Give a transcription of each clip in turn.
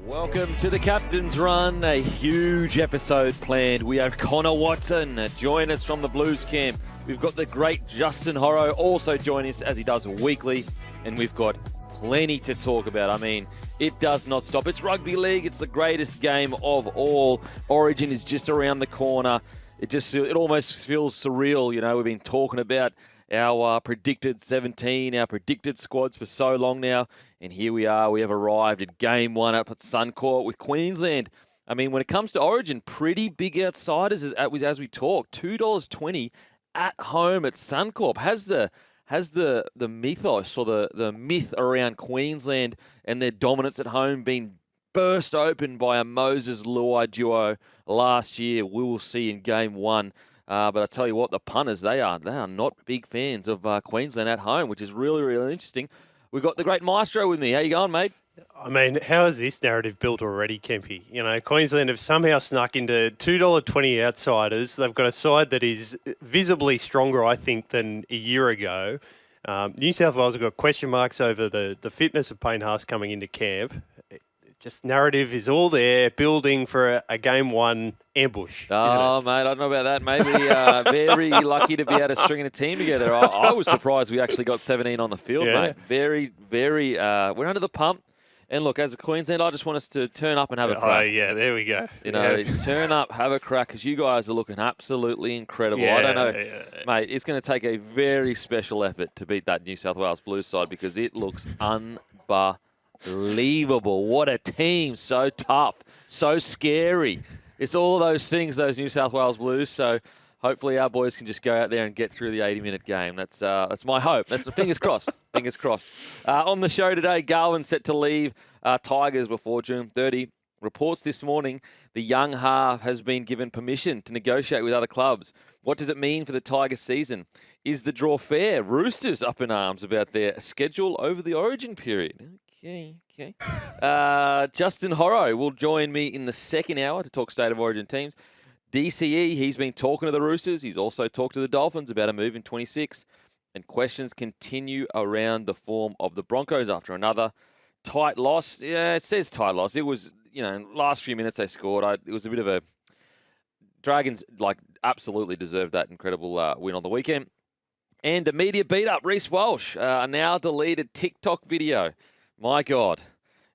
Welcome to the Captain's Run, a huge episode planned. We have Connor Watson join us from the Blues camp. We've got the great Justin Horo also join us as he does weekly, and we've got plenty to talk about. I mean, it does not stop. It's rugby league. It's the greatest game of all. Origin is just around the corner. It almost feels surreal. You know, we've been talking about our predicted 17, our predicted squads for so long now. And here we are. We have arrived at game one up at Suncorp with Queensland. I mean, when it comes to Origin, pretty big outsiders as we talk. $2.20 at home at Suncorp. Has the mythos or the myth around Queensland and their dominance at home been burst open by a Moses Luai duo last year? We will see in game one. But I tell you what, the punters, they are not big fans of Queensland at home, which is really, really interesting. We've got the great Maestro with me. How you going, mate? I mean, how is this narrative built already, Kempy? You know, Queensland have somehow snuck into $2.20 outsiders. They've got a side that is visibly stronger, I think, than a year ago. New South Wales have got question marks over the fitness of Payne Haas coming into camp. Just narrative is all there, building for a game one ambush. Oh, mate, I don't know about that. Maybe very lucky to be able to string a team together. I was surprised we actually got 17 on the field, mate. Very, very, we're under the pump. And look, as a Queensland, I just want us to turn up and have a crack. Oh, yeah, there we go. You know, turn up, have a crack, because you guys are looking absolutely incredible. Yeah, I don't know, mate, it's going to take a very special effort to beat that New South Wales Blues side because it looks unbelievable. What a team. So tough, so scary. It's all those things, those New South Wales Blues. So hopefully our boys can just go out there and get through the 80-minute game. That's my hope. That's fingers crossed. Fingers crossed. On the show today, Garvin set to leave Tigers before June 30. Reports this morning the young half has been given permission to negotiate with other clubs. What does it mean for the Tigers season? Is the draw fair? Roosters up in arms about their schedule over the Origin period. Okay. Justin Horo will join me in the second hour to talk State of Origin teams. DCE, he's been talking to the Roosters. He's also talked to the Dolphins about a move in 26. And questions continue around the form of the Broncos after another tight loss. Yeah, it says tight loss. It was, last few minutes they scored. It was a bit of a... Dragons, absolutely deserved that incredible win on the weekend. And a media beat-up. Reece Walsh, a now deleted TikTok video. My God.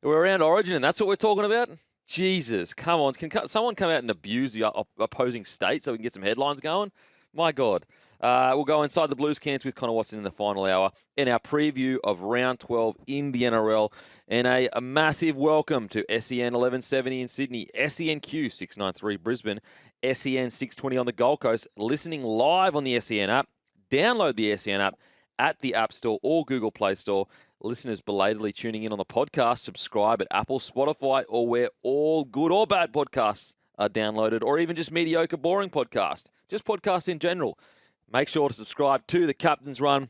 We're around Origin and that's what we're talking about? Jesus, come on. Can someone come out and abuse the opposing state so we can get some headlines going? My God. We'll go inside the Blues camps with Connor Watson in the final hour in our preview of round 12 in the NRL. And a massive welcome to SEN 1170 in Sydney, SENQ 693 Brisbane, SEN 620 on the Gold Coast, listening live on the SEN app. Download the SEN app at the App Store or Google Play Store. Listeners belatedly tuning in on the podcast, subscribe at Apple, Spotify, or where all good or bad podcasts are downloaded, or even just mediocre, boring podcast. Just podcasts in general. Make sure to subscribe to the Captain's Run.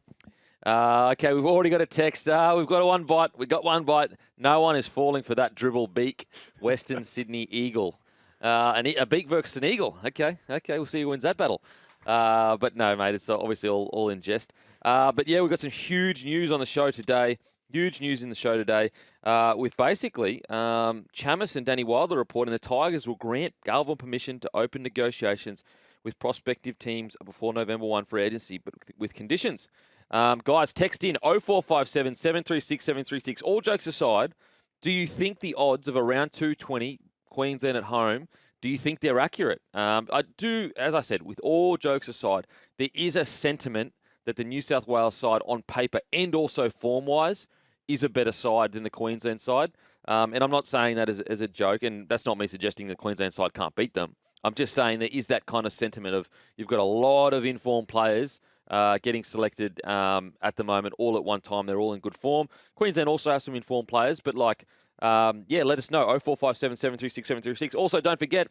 Okay, we've already got a text. We've got one bite. We got one bite. No one is falling for that dribble beak. Western Sydney Eagle. A beak versus an eagle. Okay, we'll see who wins that battle. But no, mate, it's obviously all in jest. But yeah, we've got some huge news on the show today. Huge news in the show today with basically Chamis and Danny Wilder reporting the Tigers will grant Galvin permission to open negotiations with prospective teams before November 1 for agency, but with conditions. Guys, text in 0457 736 736. All jokes aside, do you think the odds of around 220 Queensland at home, do you think they're accurate? I do, as I said, with all jokes aside, there is a sentiment that the New South Wales side on paper and also form-wise is a better side than the Queensland side. And I'm not saying that as a joke, and that's not me suggesting the Queensland side can't beat them. I'm just saying there is that kind of sentiment of you've got a lot of informed players getting selected at the moment all at one time. They're all in good form. Queensland also have some informed players, but let us know. 0457 736 736. Also, don't forget,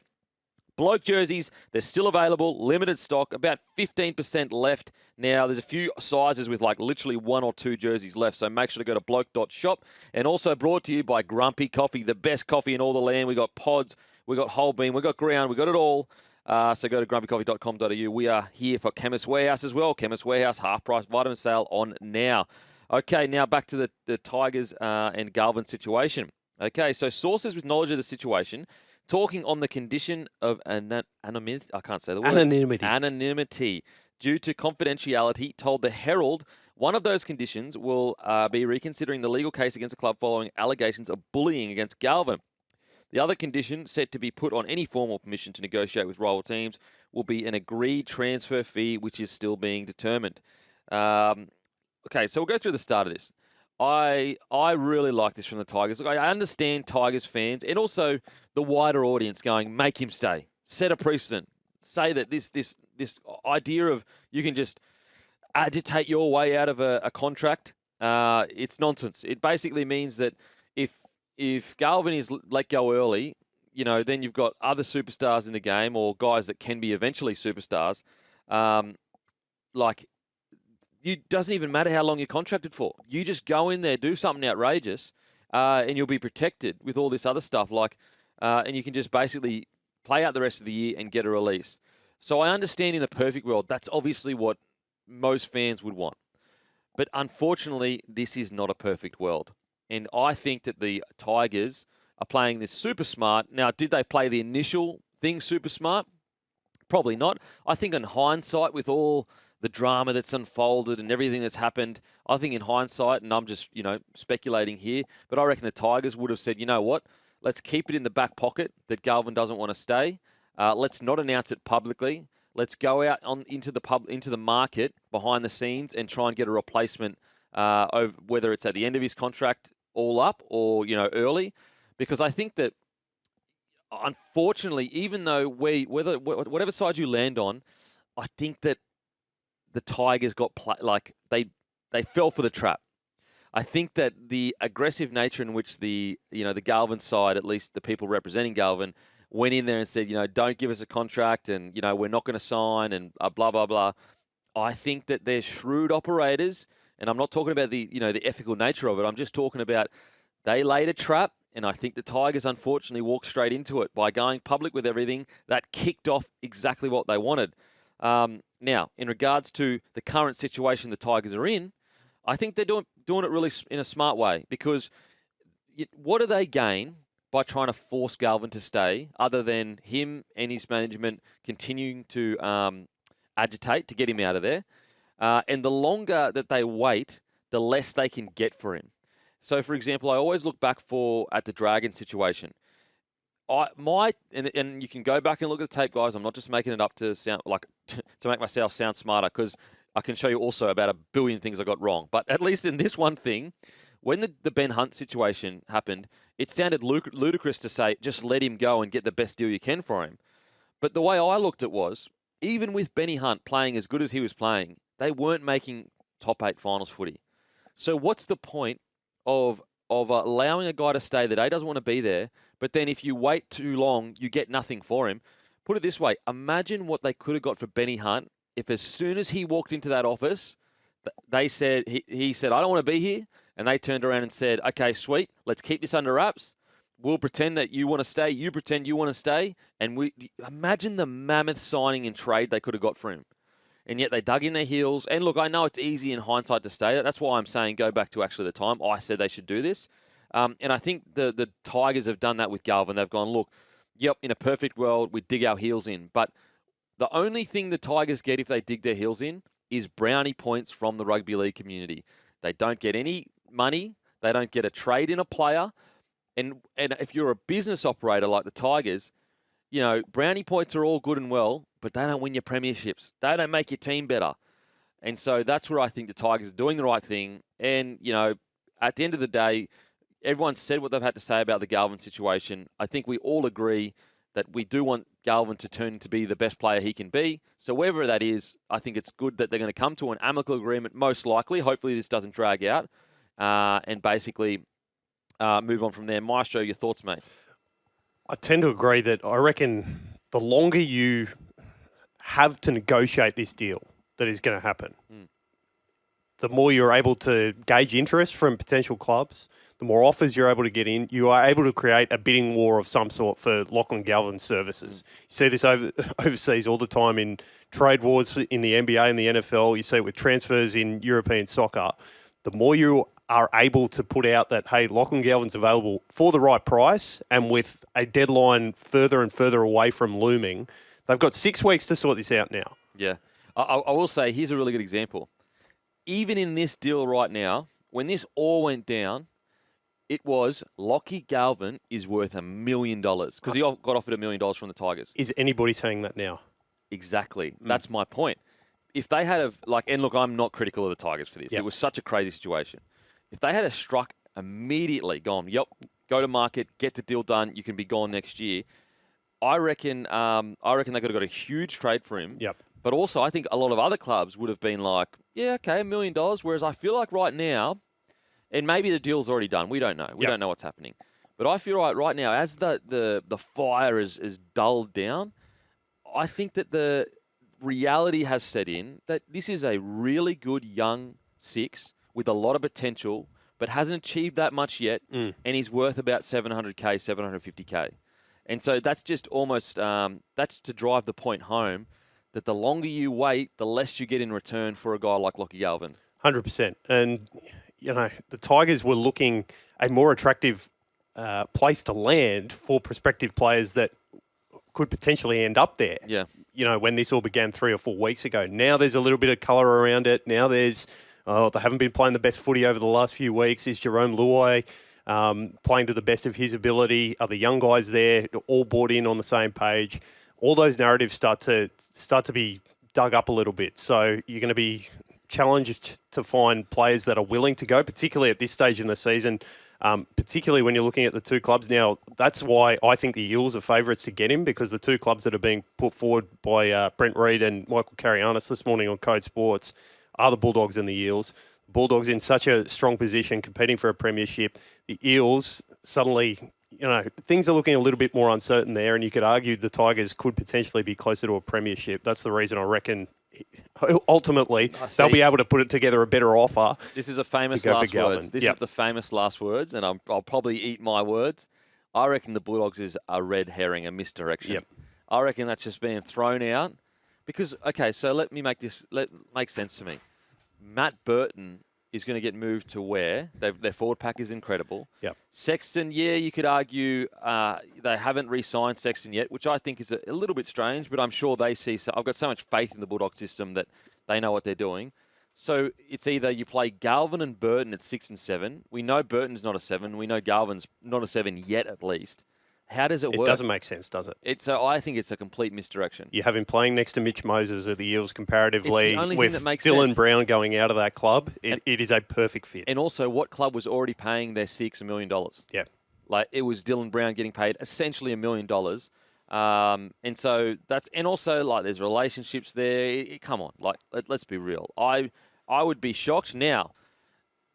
Bloke jerseys, they're still available, limited stock, about 15% left now. There's a few sizes with literally one or two jerseys left, so make sure to go to bloke.shop. And also brought to you by Grumpy Coffee, the best coffee in all the land. We got pods, we got whole bean, we got ground, we got it all. So go to grumpycoffee.com.au. We are here for Chemist Warehouse as well. Chemist Warehouse, half-price vitamin sale on now. Okay, now back to the Tigers and Galvin situation. Okay, so sources with knowledge of the situation, talking on the condition of anonymity, I can't say the word. Anonymity. Anonymity due to confidentiality, told the Herald one of those conditions will be reconsidering the legal case against the club following allegations of bullying against Galvin. The other condition set to be put on any formal permission to negotiate with rival teams will be an agreed transfer fee, which is still being determined. Okay, so we'll go through the start of this. I really like this from the Tigers. Look, I understand Tigers fans and also the wider audience going, make him stay, set a precedent, say that this idea of you can just agitate your way out of a contract, it's nonsense. It basically means that if Galvin is let go early, then you've got other superstars in the game or guys that can be eventually superstars. It doesn't even matter how long you're contracted for. You just go in there, do something outrageous, and you'll be protected with all this other stuff. And you can just basically play out the rest of the year and get a release. So I understand in a perfect world, that's obviously what most fans would want. But unfortunately, this is not a perfect world. And I think that the Tigers are playing this super smart. Now, did they play the initial thing super smart? Probably not. I think in hindsight, with all the drama that's unfolded and everything that's happened, I think in hindsight, and I'm just, speculating here, but I reckon the Tigers would have said, you know what, let's keep it in the back pocket that Galvin doesn't want to stay. Let's not announce it publicly. Let's go out into the market behind the scenes and try and get a replacement, whether it's at the end of his contract all up or, early. Because I think that, unfortunately, even though whatever side you land on, I think that the Tigers they fell for the trap. I think that the aggressive nature in which the Galvin side, at least the people representing Galvin, went in there and said, don't give us a contract and, we're not going to sign and blah, blah, blah. I think that they're shrewd operators, and I'm not talking about the ethical nature of it. I'm just talking about they laid a trap, and I think the Tigers unfortunately walked straight into it by going public with everything. That kicked off exactly what they wanted. Now, in regards to the current situation the Tigers are in, I think they're doing it really in a smart way, because what do they gain by trying to force Galvin to stay other than him and his management continuing to agitate to get him out of there? And the longer that they wait, the less they can get for him. So, for example, I always look back at the Dragon situation. And you can go back and look at the tape, guys. I'm not just making it up to sound like to make myself sound smarter, because I can show you also about a billion things I got wrong. But at least in this one thing, when the Ben Hunt situation happened, it sounded ludicrous to say, just let him go and get the best deal you can for him. But the way I looked at it was, even with Benny Hunt playing as good as he was playing, they weren't making top 8 finals footy. So what's the point of allowing a guy to stay that doesn't want to be there, but then if you wait too long, you get nothing for him? Put it this way, imagine what they could have got for Benny Hunt if as soon as he walked into that office, they said, he said, I don't want to be here. And they turned around and said, okay, sweet, let's keep this under wraps. We'll pretend that you want to stay. You pretend you want to stay. And imagine the mammoth signing and trade they could have got for him. And yet they dug in their heels. And look, I know it's easy in hindsight to say. That's why I'm saying go back to actually the time I said they should do this. And I think the Tigers have done that with Galvin. They've gone, look, yep, in a perfect world, we dig our heels in. But the only thing the Tigers get if they dig their heels in is brownie points from the rugby league community. They don't get any money. They don't get a trade in a player. And if you're a business operator like the Tigers, brownie points are all good and well, but they don't win your premierships. They don't make your team better. And so that's where I think the Tigers are doing the right thing. And, at the end of the day, everyone's said what they've had to say about the Galvin situation. I think we all agree that we do want Galvin to turn to be the best player he can be. So wherever that is, I think it's good that they're going to come to an amicable agreement, most likely. Hopefully this doesn't drag out, and basically move on from there. Maestro, your thoughts, mate? I tend to agree that I reckon the longer you have to negotiate this deal that is going to happen, the more you're able to gauge interest from potential clubs, the more offers you're able to get in, you are able to create a bidding war of some sort for Lachlan Galvin's services. You see this overseas all the time in trade wars in the NBA and the NFL. You see it with transfers in European soccer. The more you are able to put out that, hey, Lachlan Galvin's available for the right price, and with a deadline further and further away from looming, they've got 6 weeks to sort this out now. Yeah. I will say, here's a really good example. Even in this deal right now, when this all went down, it was Lockie Galvin is worth $1 million because he got offered $1 million from the Tigers. Is anybody saying that now? Exactly. That's my point. If they had and look, I'm not critical of the Tigers for this. Yep. It was such a crazy situation. If they had struck immediately, gone, yep, go to market, get the deal done, you can be gone next year. I reckon they could have got a huge trade for him. Yep. But also, I think a lot of other clubs would have been like, yeah, okay, $1 million. Whereas I feel like right now, and maybe the deal's already done. We don't know. We don't know what's happening. But I feel like right now, as the fire is dulled down, I think that the reality has set in that this is a really good young six with a lot of potential, but hasn't achieved that much yet, and he's worth about $700K, $750K. And so that's just almost, that's to drive the point home that the longer you wait, the less you get in return for a guy like Lockie Galvin. 100%. And, the Tigers were looking a more attractive place to land for prospective players that could potentially end up there. Yeah. When this all began 3 or 4 weeks ago. Now there's a little bit of colour around it. Now there's, they haven't been playing the best footy over the last few weeks. Is Jerome Luai playing to the best of his ability? Are the young guys there all bought in on the same page? All those narratives start to be dug up a little bit. So you're going to be challenged to find players that are willing to go, particularly at this stage in the season, particularly when you're looking at the two clubs. Now, that's why I think the Eels are favourites to get him, because the two clubs that are being put forward by Brent Reid and Michael Carianis this morning on Code Sports are the Bulldogs and the Eels. The Bulldogs in such a strong position, competing for a premiership. The Eels suddenly, things are looking a little bit more uncertain there, and you could argue the Tigers could potentially be closer to a premiership. That's the reason I reckon ultimately they'll be able to put it together a better offer. This is a famous last words. This is the famous last words, and I'll probably eat my words. I reckon the Bulldogs is a red herring, a misdirection. Yep. I reckon that's just being thrown out because, okay, so let me make this make sense to me. Matt Burton is going to get moved to where? Their forward pack is incredible. Yep. Sexton, yeah, you could argue they haven't re-signed Sexton yet, which I think is a little bit strange, but I'm sure they see. So I've got so much faith in the Bulldog system that they know what they're doing. So it's either you play Galvin and Burton at 6 and 7. We know Burton's not a 7. We know Galvin's not a 7 yet, at least. How does it work? It doesn't make sense, does it? I think it's a complete misdirection. You have him playing next to Mitch Moses at the Eels comparatively. It's the only with thing that makes Dylan sense. Brown going out of that club. It is a perfect fit. And also, what club was already paying their six $1 million? Yeah. Like, it was Dylan Brown getting paid essentially $1 million. And so and also, like, there's relationships there. Come on, like, let's be real. I would be shocked now.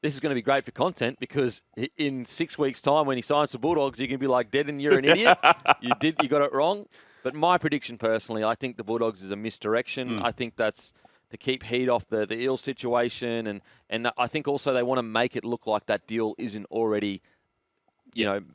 This is going to be great for content because in 6 weeks' time, when he signs the Bulldogs, you can be like, dead and you're an idiot. You got it wrong. But my prediction personally, I think the Bulldogs is a misdirection. I think that's to keep heat off the Eel situation. And I think also they want to make it look like that deal isn't already,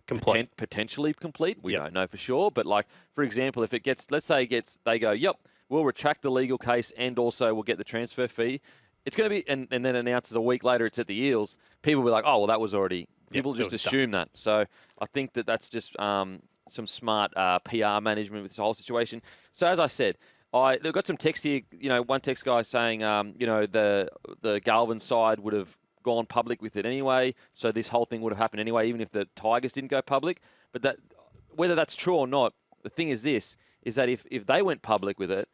complete. Potentially complete. We don't know for sure. But, like, for example, if it gets, let's say they go, yep, we'll retract the legal case and also we'll get the transfer fee. It's going to be, and then announces a week later it's at the Eels. People will be like, oh, well, that was already, people just assume that. So I think that's just some smart PR management with this whole situation. So as I said, they've got some text here, one text guy saying, the Galvin side would have gone public with it anyway. So this whole thing would have happened anyway, even if the Tigers didn't go public. But whether that's true or not, the thing is that if they went public with it,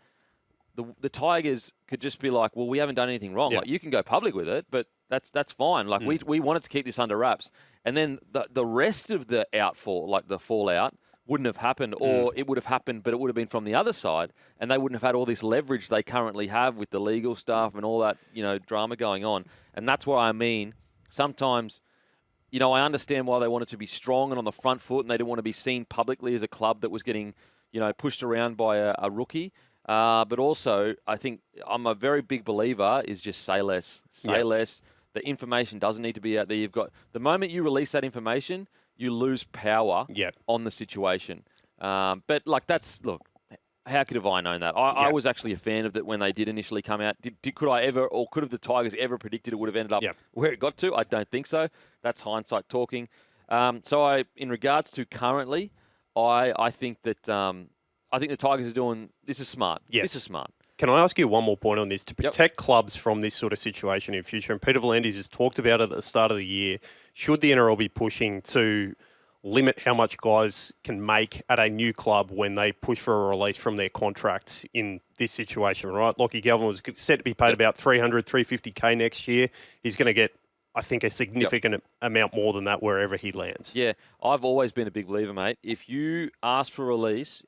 the Tigers could just be like, well, we haven't done anything wrong. Yeah. Like, you can go public with it, but that's fine. Like, we wanted to keep this under wraps. And then the rest of the the fallout wouldn't have happened, or it would have happened, but it would have been from the other side, and they wouldn't have had all this leverage they currently have with the legal stuff and all that, drama going on. And that's what I mean. Sometimes, I understand why they wanted to be strong and on the front foot, and they didn't want to be seen publicly as a club that was getting, pushed around by a rookie. But also, I think I'm a very big believer is just say less. Say less. The information doesn't need to be out there. The moment you release that information, you lose power on the situation. But, like, how could have I known that? I Yeah. was actually a fan of that when they did initially come out. Could I ever, or could have the Tigers ever predicted it would have ended up Yeah. where it got to? I don't think so. That's hindsight talking. In regards to currently, I think that I think the Tigers are doing. This is smart. Yes. This is smart. Can I ask you one more point on this? To protect clubs from this sort of situation in future, and Peter V'landys has talked about it at the start of the year, should the NRL be pushing to limit how much guys can make at a new club when they push for a release from their contract in this situation, right? Lockie Galvin was set to be paid about 300, 350K next year. He's going to get, I think, a significant amount more than that wherever he lands. Yeah, I've always been a big believer, mate. If you ask for release,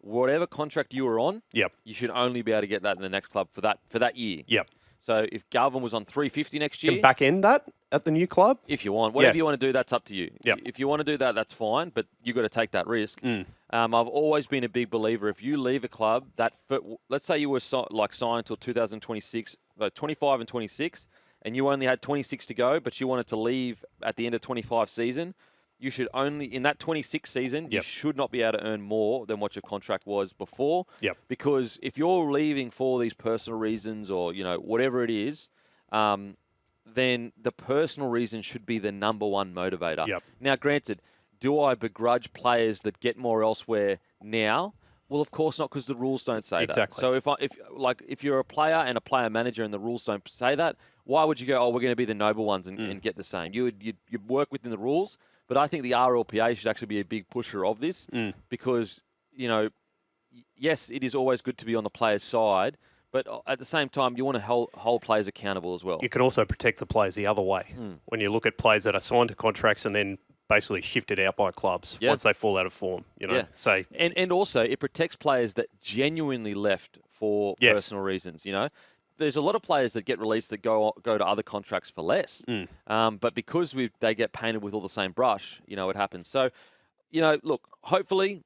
whatever contract you were on, you should only be able to get that in the next club for that year. Yep. So if Galvin was on 350 next year, Can back end that at the new club? if you want, whatever you want to do, that's up to you. Yep. If you want to do that, that's fine, but you've got to take that risk. I've always been a big believer. If you leave a club, let's say you were signed till 2026, 25 and 26, and you only had 26 to go, but you wanted to leave at the end of 25 season, you should only, in that 26 season, you should not be able to earn more than what your contract was before. Because if you're leaving for these personal reasons or, whatever it is, then the personal reason should be the number one motivator. Now, granted, do I begrudge players that get more elsewhere now? Well, of course not, because the rules don't say that. So if you're a player and a player manager and the rules don't say that, why would you go, we're going to be the noble ones and get the same? You'd work within the rules. But I think the RLPA should actually be a big pusher of this because, yes, it is always good to be on the player's side, but at the same time, you want to hold players accountable as well. You can also protect the players the other way. When you look at players that are signed to contracts and then basically shifted out by clubs once they fall out of form, So and also, it protects players that genuinely left for personal reasons, There's a lot of players that get released that go to other contracts for less. But because they get painted with all the same brush, it happens. So, look, hopefully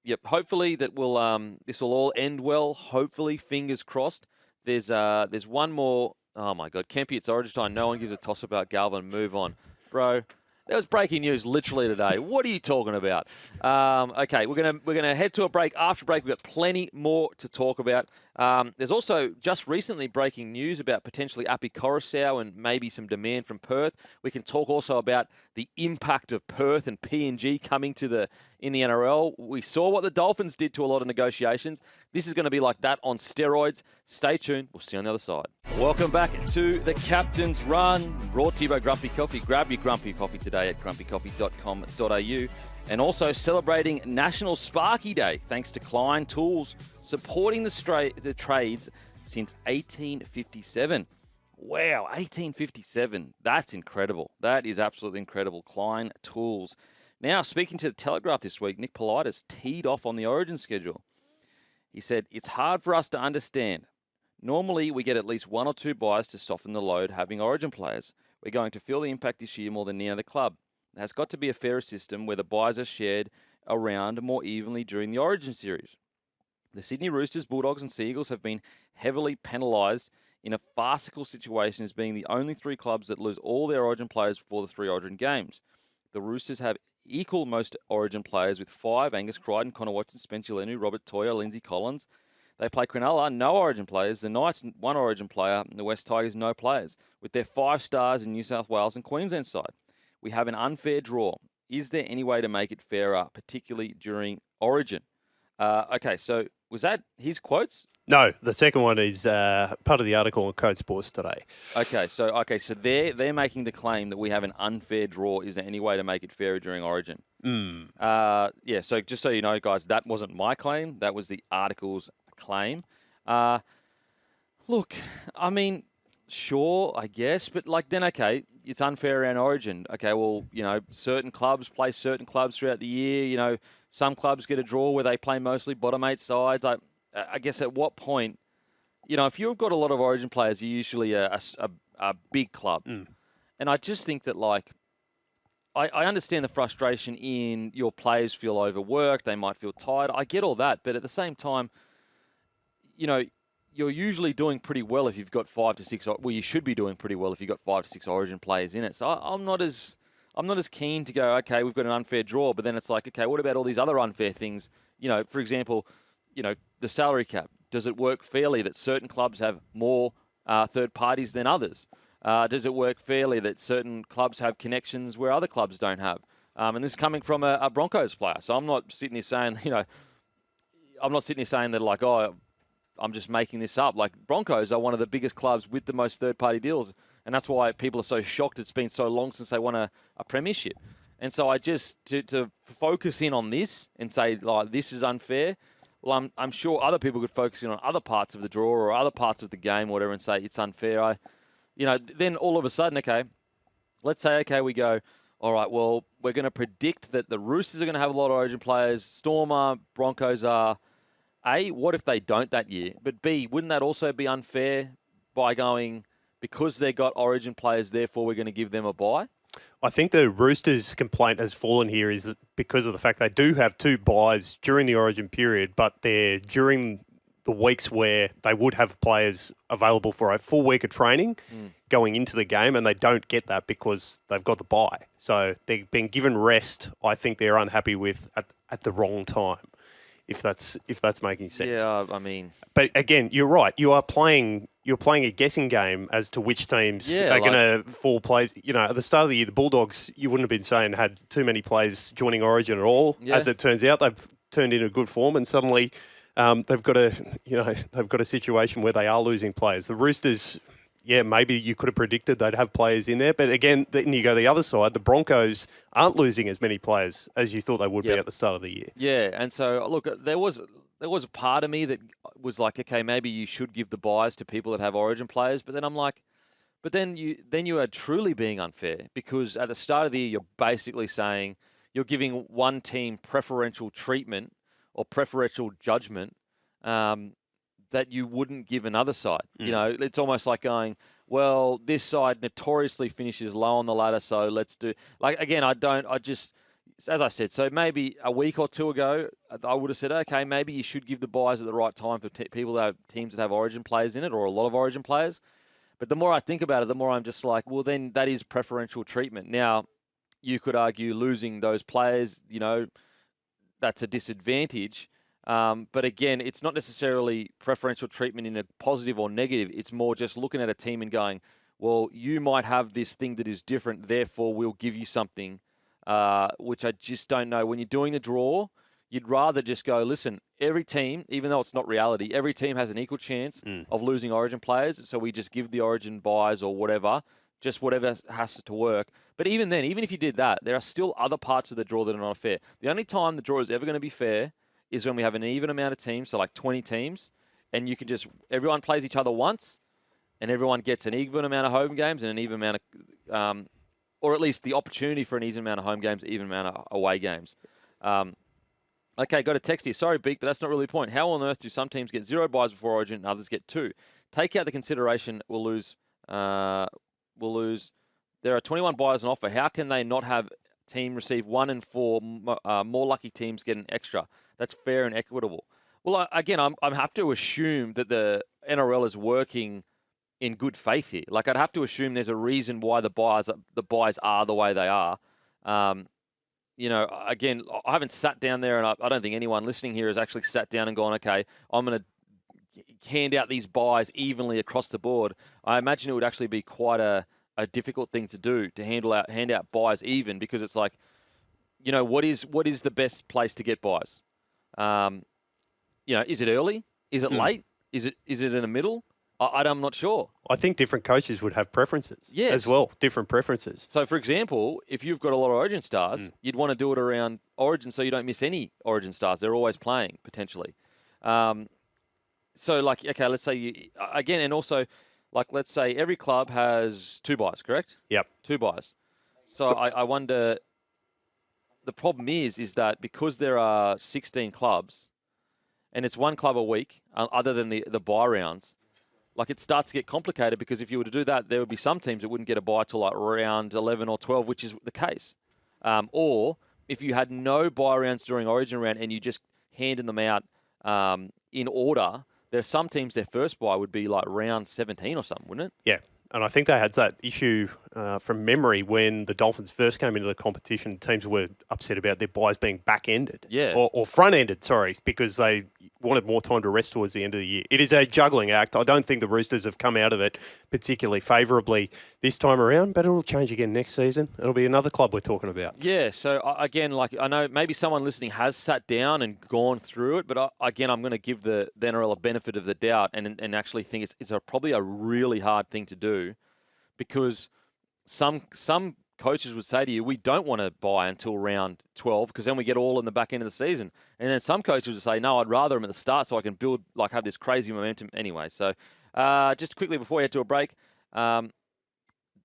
that this will all end well. Hopefully, fingers crossed. There's one more. Oh my God, Kempy, it's Origin time. No one gives a toss about Galvin. Move on, bro. That was breaking news literally today. What are you talking about? Okay, we're gonna head to a break. After break, we've got plenty more to talk about. There's also just recently breaking news about potentially Api Coruscant and maybe some demand from Perth. We can talk also about the impact of Perth and PNG coming in the NRL. We saw what the Dolphins did to a lot of negotiations. This is going to be like that on steroids. Stay tuned. We'll see you on the other side. Welcome back to the Captain's Run, brought to you by Grumpy Coffee. Grab your Grumpy Coffee today at grumpycoffee.com.au. And also celebrating National Sparky Day, thanks to Klein Tools, supporting the trades since 1857. Wow, 1857. That's incredible. That is absolutely incredible. Klein Tools. Now, speaking to the Telegraph this week, Nick Politis teed off on the Origin schedule. He said, it's hard for us to understand. Normally, we get at least one or two buys to soften the load having Origin players. We're going to feel the impact this year more than any other club. It has got to be a fairer system where the buys are shared around more evenly during the Origin series. The Sydney Roosters, Bulldogs and Seagulls have been heavily penalised in a farcical situation as being the only three clubs that lose all their Origin players before the three Origin games. The Roosters have equal most Origin players with 5, Angus Crichton, Connor Watson, Spencer Lenu, Robert Toya, Lindsay Collins. They play Cronulla, no Origin players. The Knights, 1 Origin player. And the West Tigers, no players, with their 5 stars in New South Wales and Queensland side. We have an unfair draw. Is there any way to make it fairer, particularly during Origin? Okay, so was that his quotes? No, the second one is part of the article on Code Sports today. Okay, so they're making the claim that we have an unfair draw. Is there any way to make it fairer during Origin? Yeah, so just so you know, guys, that wasn't my claim. That was the article's claim. Look, I mean, sure, I guess, but then, okay, it's unfair around Origin. Okay, well, certain clubs play certain clubs throughout the year. Some clubs get a draw where they play mostly bottom 8 sides. I guess at what point, if you've got a lot of Origin players, you're usually a big club. And I just think that, I understand the frustration in your players feel overworked. They might feel tired. I get all that. But at the same time, you're usually doing pretty well if you've got 5 to 6. Well, you should be doing pretty well if you've got 5 to 6 Origin players in it. So I'm not as keen to go, okay, we've got an unfair draw. But then it's like, okay, what about all these other unfair things? For example, the salary cap. Does it work fairly that certain clubs have more third parties than others? Does it work fairly that certain clubs have connections where other clubs don't have? And this is coming from a Broncos player. So I'm not sitting here saying, I'm not sitting here saying that like, oh, I'm just making this up. Like, Broncos are one of the biggest clubs with the most third-party deals, and that's why people are so shocked it's been so long since they won a premiership. And so I just, to focus in on this and say, like, this is unfair, well, I'm sure other people could focus in on other parts of the draw or other parts of the game or whatever and say it's unfair. Then all of a sudden, okay, let's say, okay, we go, all right, well, we're going to predict that the Roosters are going to have a lot of Origin players, Storm are, Broncos are. A, what if they don't that year? But B, wouldn't that also be unfair by going, because they got Origin players, therefore we're going to give them a bye? I think the Roosters' complaint has fallen here is because of the fact they do have 2 buys during the Origin period, but they're during the weeks where they would have players available for a full week of training going into the game, and they don't get that because they've got the bye. So they've been given rest. I think they're unhappy with at the wrong time. If that's making sense. Yeah, I mean. But again, you're right. You're playing a guessing game as to which teams are going to fall plays. At the start of the year, the Bulldogs, you wouldn't have been saying had too many players joining Origin at all. Yeah. As it turns out, they've turned into good form, and suddenly they've got a situation where they are losing players. The Roosters. Yeah, maybe you could have predicted they'd have players in there. But again, then you go the other side. The Broncos aren't losing as many players as you thought they would be at the start of the year. Yeah, and so, look, there was a part of me that was like, okay, maybe you should give the buys to people that have Origin players. But then I'm like, then you are truly being unfair, because at the start of the year, you're basically saying you're giving one team preferential treatment or preferential judgment that you wouldn't give another side. It's almost like going, well, this side notoriously finishes low on the ladder, so let's do... Like, again, as I said, so maybe a week or two ago, I would have said, okay, maybe you should give the buys at the right time for people that have teams that have Origin players in it, or a lot of Origin players. But the more I think about it, the more I'm just like, well, then that is preferential treatment. Now, you could argue losing those players, that's a disadvantage. But again, it's not necessarily preferential treatment in a positive or negative. It's more just looking at a team and going, well, you might have this thing that is different, therefore we'll give you something, which I just don't know. When you're doing the draw, you'd rather just go, listen, every team, even though it's not reality, every team has an equal chance of losing Origin players, so we just give the Origin buys or whatever, just whatever has to work. But even then, even if you did that, there are still other parts of the draw that are not fair. The only time the draw is ever going to be fair is when we have an even amount of teams, so like 20 teams, and you can everyone plays each other once, and everyone gets an even amount of home games and an even amount of, or at least the opportunity for an even amount of home games, even amount of away games. Okay, got a text here. Sorry, Beak, but that's not really the point. How on earth do some teams get 0 buys before Origin and others get 2? Take out the consideration, we'll lose. There are 21 buys on offer. How can they not have team receive 1 and 4? More lucky teams get an extra. That's fair and equitable. Well, again, I'm have to assume that the NRL is working in good faith here. Like, I'd have to assume there's a reason why the buys are the way they are. Again, I haven't sat down there, and I don't think anyone listening here has actually sat down and gone, okay, I'm going to hand out these buys evenly across the board. I imagine it would actually be quite a difficult thing to do, to hand out buys even, because it's like, what is the best place to get buys? Is it early? Is it late? Is it in the middle? I'm not sure. I think different coaches would have preferences as well, different preferences. So, for example, if you've got a lot of Origin stars, you'd want to do it around Origin so you don't miss any Origin stars. They're always playing, potentially. So, like, okay, let's say and also, like, let's say every club has 2 buys, correct? Yep. 2 buys. So I wonder, the problem is that because there are 16 clubs, and it's 1 club a week, other than the bye rounds, like, it starts to get complicated, because if you were to do that, there would be some teams that wouldn't get a bye till like round 11 or 12, which is the case. Or if you had no bye rounds during Origin round and you just handed them out in order, there are some teams, their first bye would be like round 17 or something, wouldn't it? Yeah. And I think they had that issue from memory when the Dolphins first came into the competition. Teams were upset about their buys being back-ended. Yeah. Or front-ended, sorry, because they wanted more time to rest towards the end of the year. It is a juggling act. I don't think the Roosters have come out of it particularly favourably this time around, but it'll change again next season. It'll be another club we're talking about. Yeah, so again, like I know maybe someone listening has sat down and gone through it, but again, I'm going to give the NRL a benefit of the doubt and actually think it's probably a really hard thing to do, because some coaches would say to you, we don't want to buy until round 12 because then we get all in the back end of the season. And then some coaches would say, no, I'd rather them at the start so I can build, like have this crazy momentum anyway. So just quickly before we head to a break,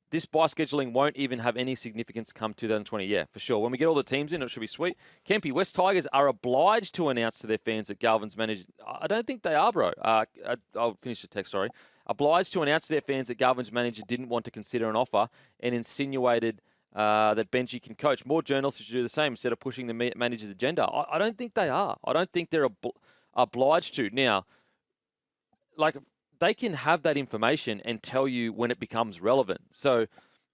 this buy scheduling won't even have any significance come 2020. Yeah, for sure. When we get all the teams in, it should be sweet. Kempy, West Tigers are obliged to announce to their fans that Galvin's managed. I don't think they are, bro. I'll finish the text, sorry. Obliged to announce to their fans that Galvin's manager didn't want to consider an offer and insinuated that Benji can coach. More journalists should do the same instead of pushing the manager's agenda. I don't think they are. I don't think they're obliged to. Now, like, they can have that information and tell you when it becomes relevant. So,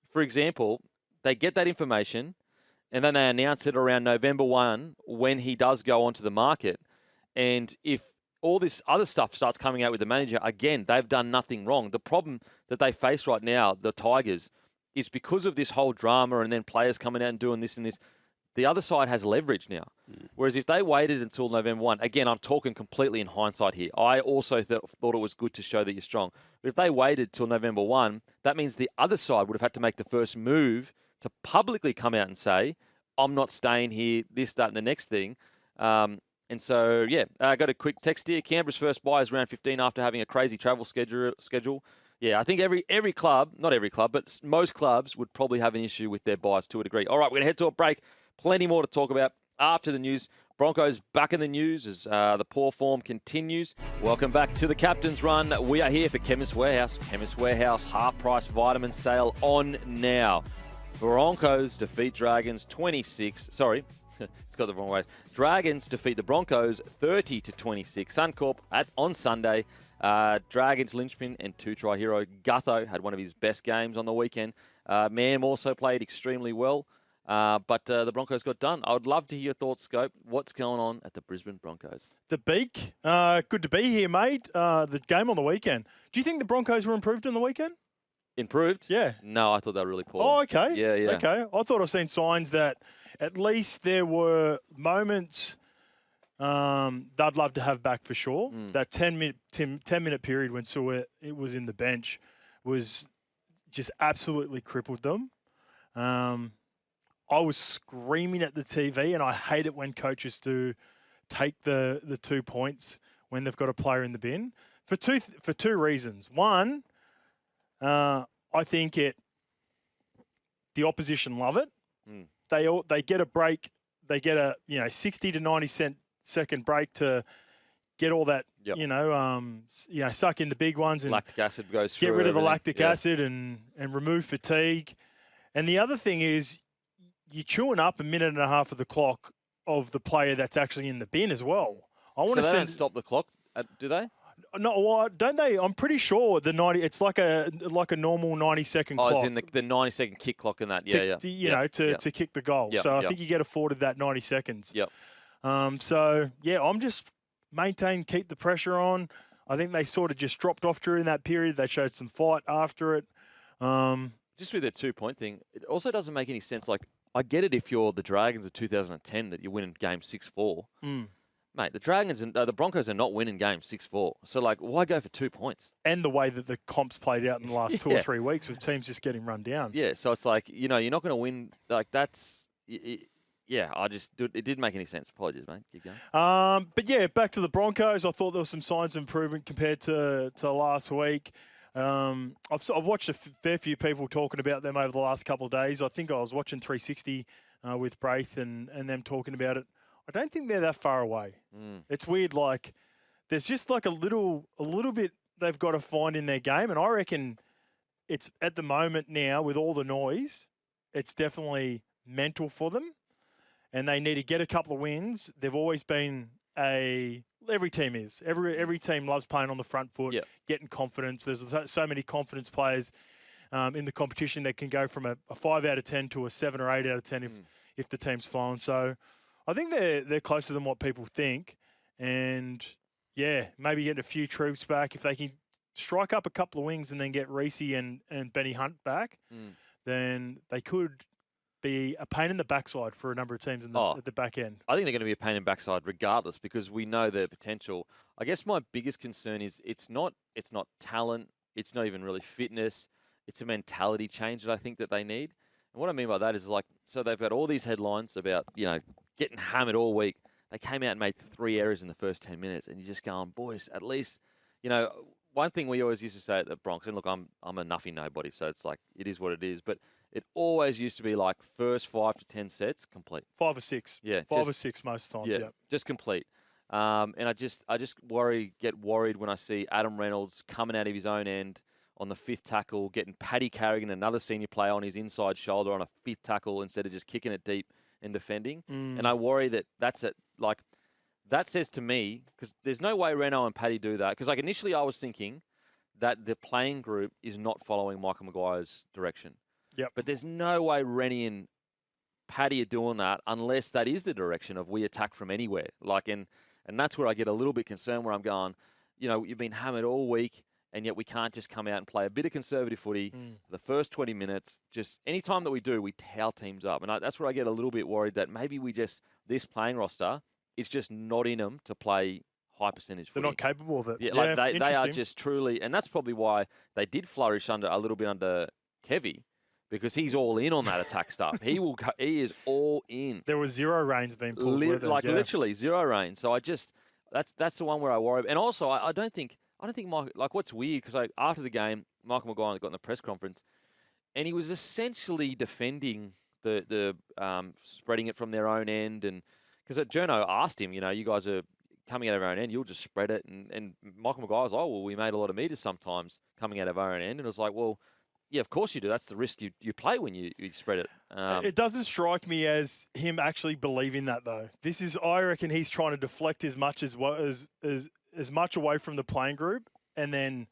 for example, they get that information and then they announce it around November 1 when he does go onto the market. And if all this other stuff starts coming out with the manager, again, they've done nothing wrong. The problem that they face right now, the Tigers, is because of this whole drama and then players coming out and doing this and this, the other side has leverage now. Whereas if they waited until November 1, again, I'm talking completely in hindsight here. I also thought it was good to show that you're strong. But if they waited till November 1, that means the other side would have had to make the first move to publicly come out and say, I'm not staying here, this, that, and the next thing. And so, yeah, I got a quick text here. Canberra's first buy is round 15 after having a crazy travel schedule. Yeah, I think every club, not every club, but most clubs would probably have an issue with their buys to a degree. All right, we're going to head to a break. Plenty more to talk about after the news. Broncos back in the news as the poor form continues. Welcome back to the Captain's Run. We are here for Chemist Warehouse. Chemist Warehouse half-price vitamin sale on now. Broncos defeat Dragons 26. Sorry, it's got the wrong way. Dragons defeat the Broncos 30-26. Suncorp on Sunday. Dragons linchpin and two-try hero Gutho had one of his best games on the weekend. Mam also played extremely well. But the Broncos got done. I would love to hear your thoughts, Scope. What's going on at the Brisbane Broncos? The Beak. Good to be here, mate. The game on the weekend. Do you think the Broncos were improved on the weekend? Improved? Yeah. No, I thought they were really poor. Oh, okay. Yeah. Okay. I thought I've seen signs that at least there were moments that I'd love to have back for sure. That 10-minute period when Suet was in the bench was just absolutely crippled them. I was screaming at the TV, and I hate it when coaches do take the 2 points when they've got a player in the bin for two reasons. One, I think the opposition love it. They get a break. They get a 60 to 90 second break to get all that suck in the big ones and lactic acid goes through. Get rid of the lactic yeah. acid and remove fatigue. And the other thing is, you're chewing up a minute and a half of the clock of the player that's actually in the bin as well. So they don't stop the clock, do they? No, well, don't they? I'm pretty sure the 90. It's like a normal 90-second clock. Oh, it's in the 90-second kick clock in that. Yeah, to kick the goal. So I think you get afforded that 90 seconds. Yep. So yeah, I'm just keep the pressure on. I think they sort of just dropped off during that period. They showed some fight after it. Just with their 2-point thing, it also doesn't make any sense. Like, I get it if you're the Dragons of 2010 that you're winning game 6-4. Mate, the Dragons and the Broncos are not winning game 6-4. So, like, why go for 2 points? And the way that the comps played out in the last 2 or 3 weeks with teams just getting run down. Yeah, so it's like, you're not going to win. Like, that's... Yeah, it didn't make any sense. Apologies, mate. Keep going. But yeah, back to the Broncos. I thought there were some signs of improvement compared to last week. I've watched a fair few people talking about them over the last couple of days. I think I was watching 360 with Braith and them talking about it. I don't think they're that far away. It's weird. Like, there's just like a little bit they've got to find in their game, and I reckon it's at the moment now with all the noise, it's definitely mental for them, and they need to get a couple of wins. They've always been every team is. Every team loves playing on the front foot, getting confidence. There's so many confidence players in the competition that can go from a 5 out of 10 to a 7 or 8 out of 10 if the team's flowing. So I think they're closer than what people think. And Yeah, maybe get a few troops back. If they can strike up a couple of wings and then get Reese and Benny Hunt back, then they could be a pain in the backside for a number of teams at the back end. I think they're going to be a pain in the backside regardless because we know their potential. I guess my biggest concern is it's not talent. It's not even really fitness. It's a mentality change that I think that they need. And what I mean by that is like, so they've got all these headlines about, getting hammered all week. They came out and made 3 errors in the first 10 minutes. And you're just going, boys, at least, one thing we always used to say at the Bronx, and look, I'm a nuffy nobody, so it's like, it is what it is. But it always used to be like first 5 to 10 sets, complete. 5 or 6. Yeah. 5 or 6 most times, yeah. Just complete. And I just get worried when I see Adam Reynolds coming out of his own end on the 5th tackle, getting Paddy Carrigan, another senior player, on his inside shoulder on a 5th tackle instead of just kicking it deep and defending. And I worry that that's it. Like, that says to me, because there's no way Reno and Paddy do that. Because like initially I was thinking that the playing group is not following Michael Maguire's direction. Yep. But there's no way Rennie and Paddy are doing that unless that is the direction of we attack from anywhere. Like, and that's where I get a little bit concerned where I'm going, you've been hammered all week and yet we can't just come out and play a bit of conservative footy the first 20 minutes. Just any time that we do, we towel teams up. And that's where I get a little bit worried that maybe this playing roster is just not in them to play high percentage footy. They're not capable of it. Yeah, like they are just truly, and that's probably why they did flourish a little bit under Kevy, because he's all in on that attack stuff. He is all in. There was 0 reins being pulled. Literally 0 reins. So that's the one where I worry. And also, I don't think Mike, like, what's weird, because after the game, Michael Maguire got in the press conference, and he was essentially defending the spreading it from their own end, and because Journo asked him, you guys are coming out of our own end, you'll just spread it. And Michael Maguire was like, well, we made a lot of meters sometimes coming out of our own end. And it was like, well, yeah, of course you do. That's the risk you play when you spread it. It doesn't strike me as him actually believing that, though. I reckon he's trying to deflect as much as much away from the playing group and then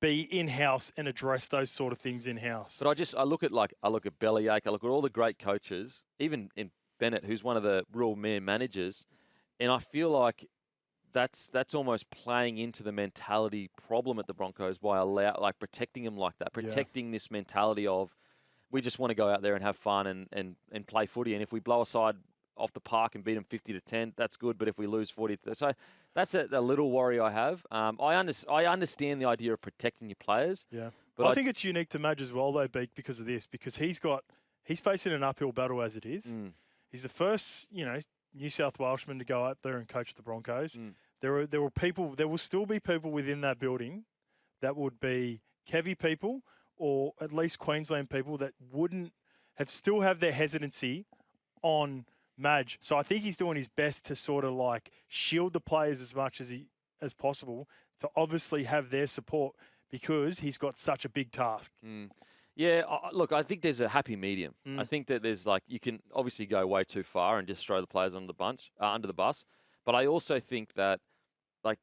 be in-house and address those sort of things in-house. But I look at Bellyache, I look at all the great coaches, even in Bennett, who's one of the real man managers, and I feel like that's almost playing into the mentality problem at the Broncos by protecting them like that, protecting this mentality of we just want to go out there and have fun and play footy, and if we blow a side off the park and beat them 50-10, that's good, but if we lose 40, so that's a little worry I have. I understand the idea of protecting your players. Yeah, but I think it's unique to Madge as well, though, Beak, because of this, because he's facing an uphill battle as it is. He's the first, New South Welshman to go up there and coach the Broncos. There will still be people within that building that would be Kevy people or at least Queensland people that wouldn't still have their hesitancy on Madge. So I think he's doing his best to sort of like shield the players as much as possible to obviously have their support because he's got such a big task. Yeah, look, I think there's a happy medium. I think that there's you can obviously go way too far and just throw the players under the bus. But I also think that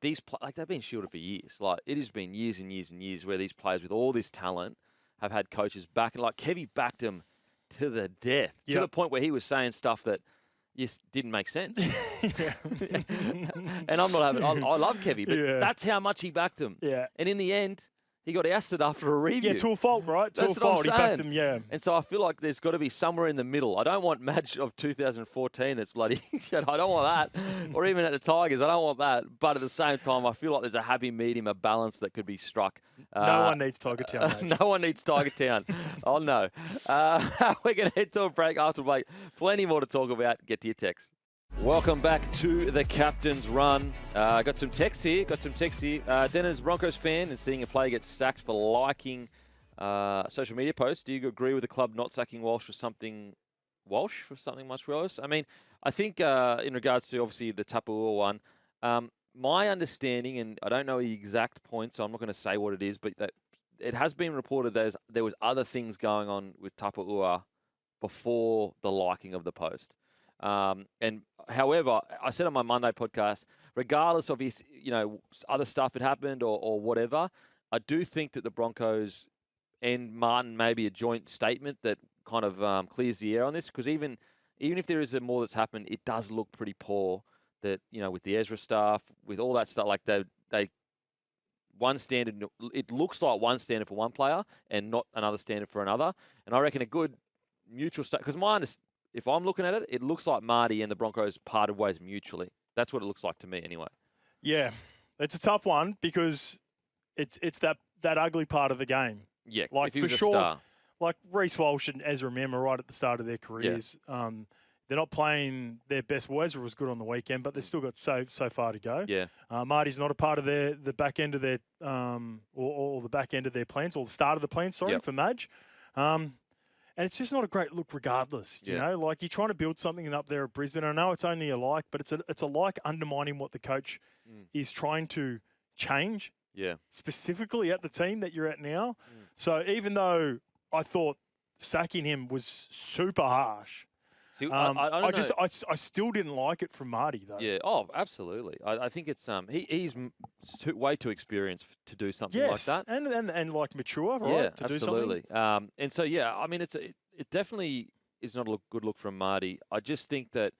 they've been shielded for years. Like, it has been years and years and years where these players with all this talent have had coaches back, and Kevy backed them to the death, to the point where he was saying stuff that just didn't make sense. And I'm not having. I love Kevy, but that's how much he backed him. Yeah. And in the end, he got ousted after a review. Yeah, to a fault, right? To a fault. He backed him, yeah. And so I feel like there's got to be somewhere in the middle. I don't want Madge of 2014 that's bloody... I don't want that. Or even at the Tigers, I don't want that. But at the same time, I feel like there's a happy medium, a balance that could be struck. No one needs Tiger Town, No one needs Tiger Town. Oh, no. We're going to head to a break after break. Plenty more to talk about. Get to your text. Welcome back to the Captain's Run. Got some texts here. Dennis, Broncos fan, and seeing a player get sacked for liking social media posts. Do you agree with the club not sacking Walsh for something much worse? I mean, I think in regards to obviously the Tapua one, my understanding, and I don't know the exact point, so I'm not going to say what it is, but that it has been reported there was other things going on with Tapua before the liking of the post. And however, I said on my Monday podcast, regardless of his, other stuff that happened or whatever, I do think that the Broncos and Martin maybe a joint statement that kind of clears the air on this, because even if there is more that's happened, it does look pretty poor that, with the Ezra stuff, with all that stuff, like they one standard, it looks like one standard for one player and not another standard for another. And I reckon a good mutual because if I'm looking at it, it looks like Marty and the Broncos parted ways mutually. That's what it looks like to me anyway. Yeah, it's a tough one because it's that ugly part of the game. Yeah, like if he for was a sure, star. like Reece Walsh and Ezra Mem are right at the start of their careers. They're not playing their best. Well, Ezra was good on the weekend, but they've still got so far to go. Yeah, Marty's not a part of the back end of their or the back end of their plans or the start of the plans. Sorry for Madge. And it's just not a great look, regardless. You know, like you're trying to build something up there at Brisbane. I know it's only a like, but it's a like undermining what the coach is trying to change. Yeah, Specifically at the team that you're at now. So even though I thought sacking him was super harsh, see, I don't know. I still didn't like it from Marty though. Yeah. Oh, absolutely. I think it's he's way too experienced to do something like that. and like mature, right? Yeah, to absolutely. do something. And so I mean, it definitely is not a good look from Marty. I just think that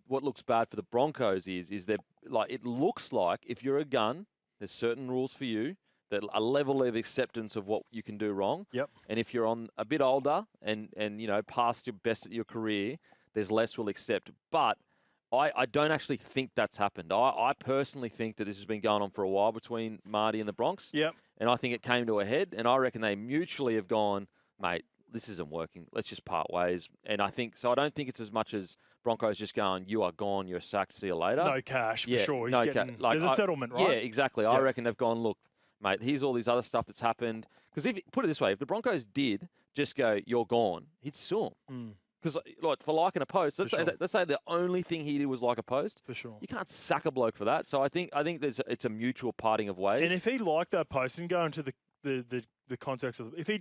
what looks bad for the Broncos is that like it looks like if you're a gun, there's certain rules for you. That a level of acceptance of what you can do wrong. Yep. And if you're on a bit older and past your best at your career, there's less we'll accept. But I don't actually think that's happened. I personally think that this has been going on for a while between Marty and the Bronx. Yep. And I think it came to a head. And I reckon they mutually have gone, mate, this isn't working. Let's just part ways. And I don't think it's as much as Broncos just going, you are gone, you're sacked, see you later. No cash for sure. No There's a settlement, right? Yeah, exactly. Yep. I reckon they've gone, look, mate, here's all these other stuff that's happened. Because put it this way, if the Broncos did just go, you're gone, he'd sue him. Because for liking a post, let's say the only thing he did was like a post. For sure. You can't sack a bloke for that. So I think it's a mutual parting of ways. And if he liked that post and go into the context of if he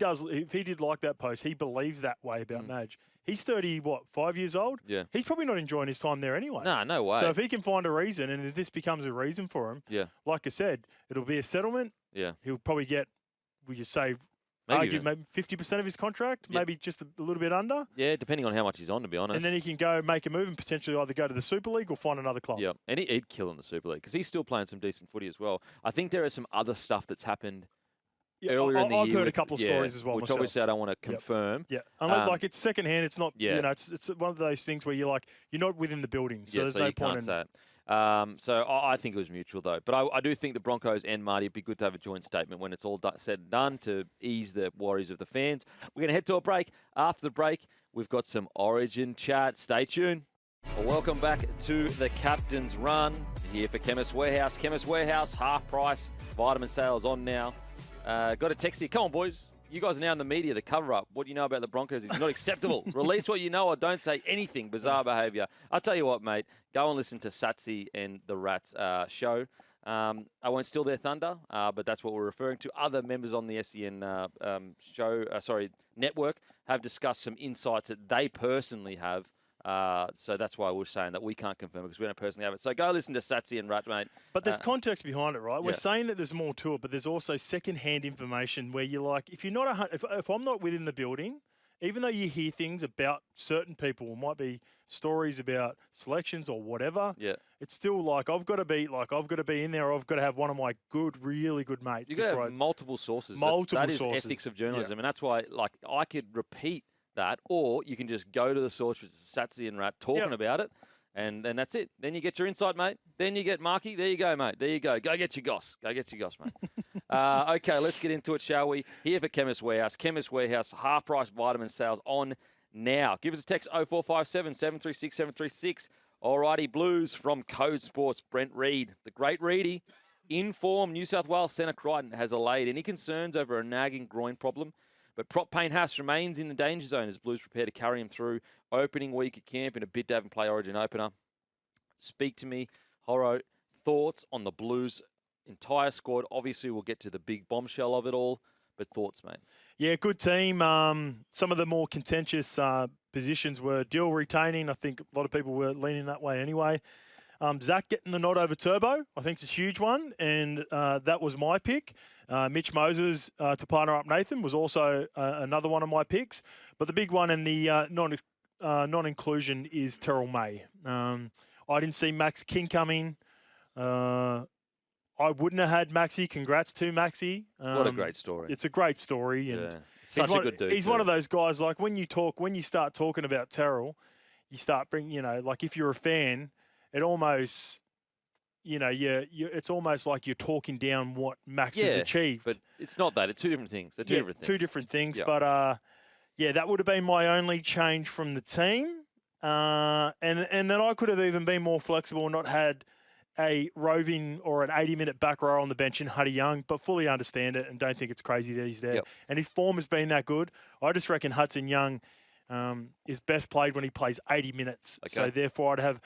did like that post, he believes that way about Madge. He's 5 years old? Yeah. He's probably not enjoying his time there anyway. Nah, no way. So if he can find a reason, and if this becomes a reason for him, like I said, it'll be a settlement. Yeah. He'll probably get, would you say, maybe 50% of his contract, maybe just a little bit under. Yeah, depending on how much he's on, to be honest. And then he can go make a move and potentially either go to the Super League or find another club. Yeah, and he'd kill in the Super League because he's still playing some decent footy as well. I think there is some other stuff that's happened earlier in the year. I've heard a couple of stories as well which myself. Obviously I don't want to confirm. Yeah, like it's secondhand. It's not. It's one of those things where you're not within the building, so there's no point in say it. So I think it was mutual though, but I do think the Broncos and Marty, it'd be good to have a joint statement when it's all said and done to ease the worries of the fans. We're going to head to a break. After the break, we've got some Origin chat. Stay tuned. Well, welcome back to the Captain's Run here for Chemist Warehouse. Chemist Warehouse, half price, vitamin sales on now. Got a text here. Come on, boys. You guys are now in the media, the cover-up. What do you know about the Broncos is not acceptable. Release what you know or don't say anything. Bizarre behaviour. I'll tell you what, mate. Go and listen to Satsy and the Rats show. I won't steal their thunder, but that's what we're referring to. Other members on the SEN network have discussed some insights that they personally have. So that's why we're saying that we can't confirm it because we don't personally have it. So go listen to Satsy and Rat, mate. But there's context behind it, right? We're saying that there's more to it, but there's also second-hand information where you're like, if I'm not within the building, even though you hear things about certain people, it might be stories about selections or whatever. Yeah, it's still like I've got to be in there. Or I've got to have one of my really good mates. You got to have multiple sources. That is ethics of journalism, and that's why I could repeat that, or you can just go to the source with Satsy and Rat talking about it, and then that's it. Then you get your insight, mate. Then you get Marky. There you go, mate. There you go. Go get your goss. Mate. Okay, let's get into it, shall we? Here for Chemist Warehouse. Chemist Warehouse, half-price vitamin sales on now. Give us a text 0457 736 736. Alrighty, Blues from Code Sports. Brent Reid, the great Reedy. In form, New South Wales centre Crichton has allayed any concerns over a nagging groin problem. But prop Payne Haas remains in the danger zone as Blues prepare to carry him through opening week at camp in a bid to have him play Origin opener. Speak to me, Horo. Thoughts on the Blues' entire squad? Obviously, we'll get to the big bombshell of it all, but thoughts, mate? Yeah, good team. Some of the more contentious positions were Dill retaining. I think a lot of people were leaning that way anyway. Zach getting the nod over Turbo, I think, is a huge one, and that was my pick. Mitch Moses to partner up Nathan was also another one of my picks. But the big one and the non-inclusion is Terrell May. I didn't see Max King coming. I wouldn't have had Maxi. Congrats to Maxi. What a great story. It's a great story. And Yeah. Such a good dude. He's one of those guys, like when you start talking about Terrell, you start bringing, like if you're a fan, it almost, it's almost like you're talking down what Max has achieved. But it's not that. It's two different things. They're two different things. Two different things. Yep. But, that would have been my only change from the team. And then I could have even been more flexible and not had a roving or an 80-minute back row on the bench in Huddy Young, but fully understand it and don't think it's crazy that he's there. Yep. And his form has been that good. I just reckon Hudson Young is best played when he plays 80 minutes. Okay. So therefore, I'd have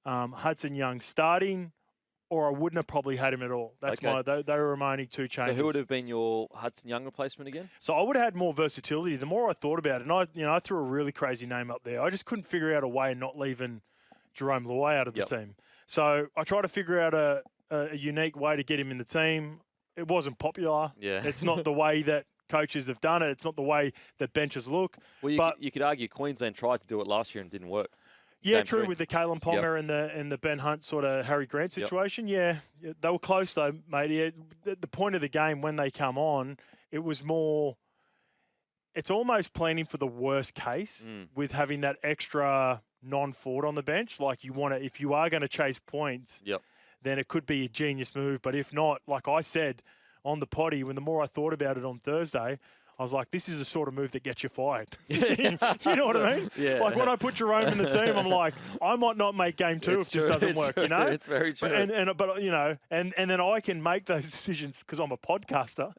Hudson Young starting, or I wouldn't have probably had him at all. That's they were my only two changes. So who would have been your Hudson Young replacement again? So I would have had more versatility. The more I thought about it, and I threw a really crazy name up there. I just couldn't figure out a way of not leaving Jerome Luai out of the team. So I tried to figure out a unique way to get him in the team. It wasn't popular. Yeah. It's not the way that coaches have done it. It's not the way that benches look. Well, you could argue Queensland tried to do it last year and didn't work. Yeah, Game true, 3. with the Kalen Ponga and the Ben Hunt sort of Harry Grant situation. Yeah, they were close though, mate. Yeah, the point of the game when they come on, it was more. It's almost planning for the worst case with having that extra non-forward on the bench. Like if you are going to chase points, then it could be a genius move. But if not, like I said on the potty, when the more I thought about it on Thursday, I was like, this is the sort of move that gets you fired. You know what I mean? Yeah. Like when I put Jerome in the team, I'm like, I might not make game 2 if it just doesn't work, true. you know? It's very true. But and then I can make those decisions because I'm a podcaster.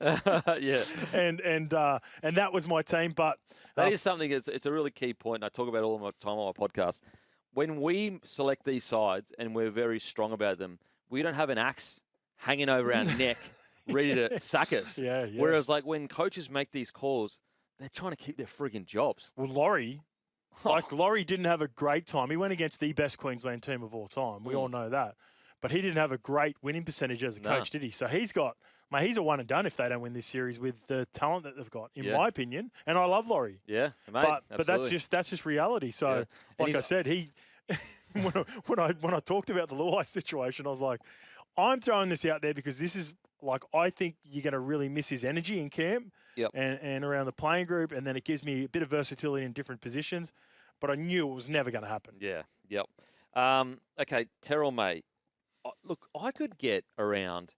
Yeah. And that was my team. But that is something, it's a really key point. And I talk about it all the time on my podcast. When we select these sides and we're very strong about them, we don't have an axe hanging over our neck ready to sack us. Yeah. Whereas, like, when coaches make these calls, they're trying to keep their frigging jobs. Well, Laurie didn't have a great time. He went against the best Queensland team of all time. We all know that. But he didn't have a great winning percentage as a coach, did he? So he's a one and done if they don't win this series with the talent that they've got, in my opinion. And I love Laurie. Yeah, mate, but that's just reality. So, like I said, when I talked about the Luai situation, I was like, I'm throwing this out there because this is like, I think you're going to really miss his energy in camp and around the playing group, and then it gives me a bit of versatility in different positions. But I knew it was never going to happen. Yeah, yep. Okay, Terrell May. Look, I could get around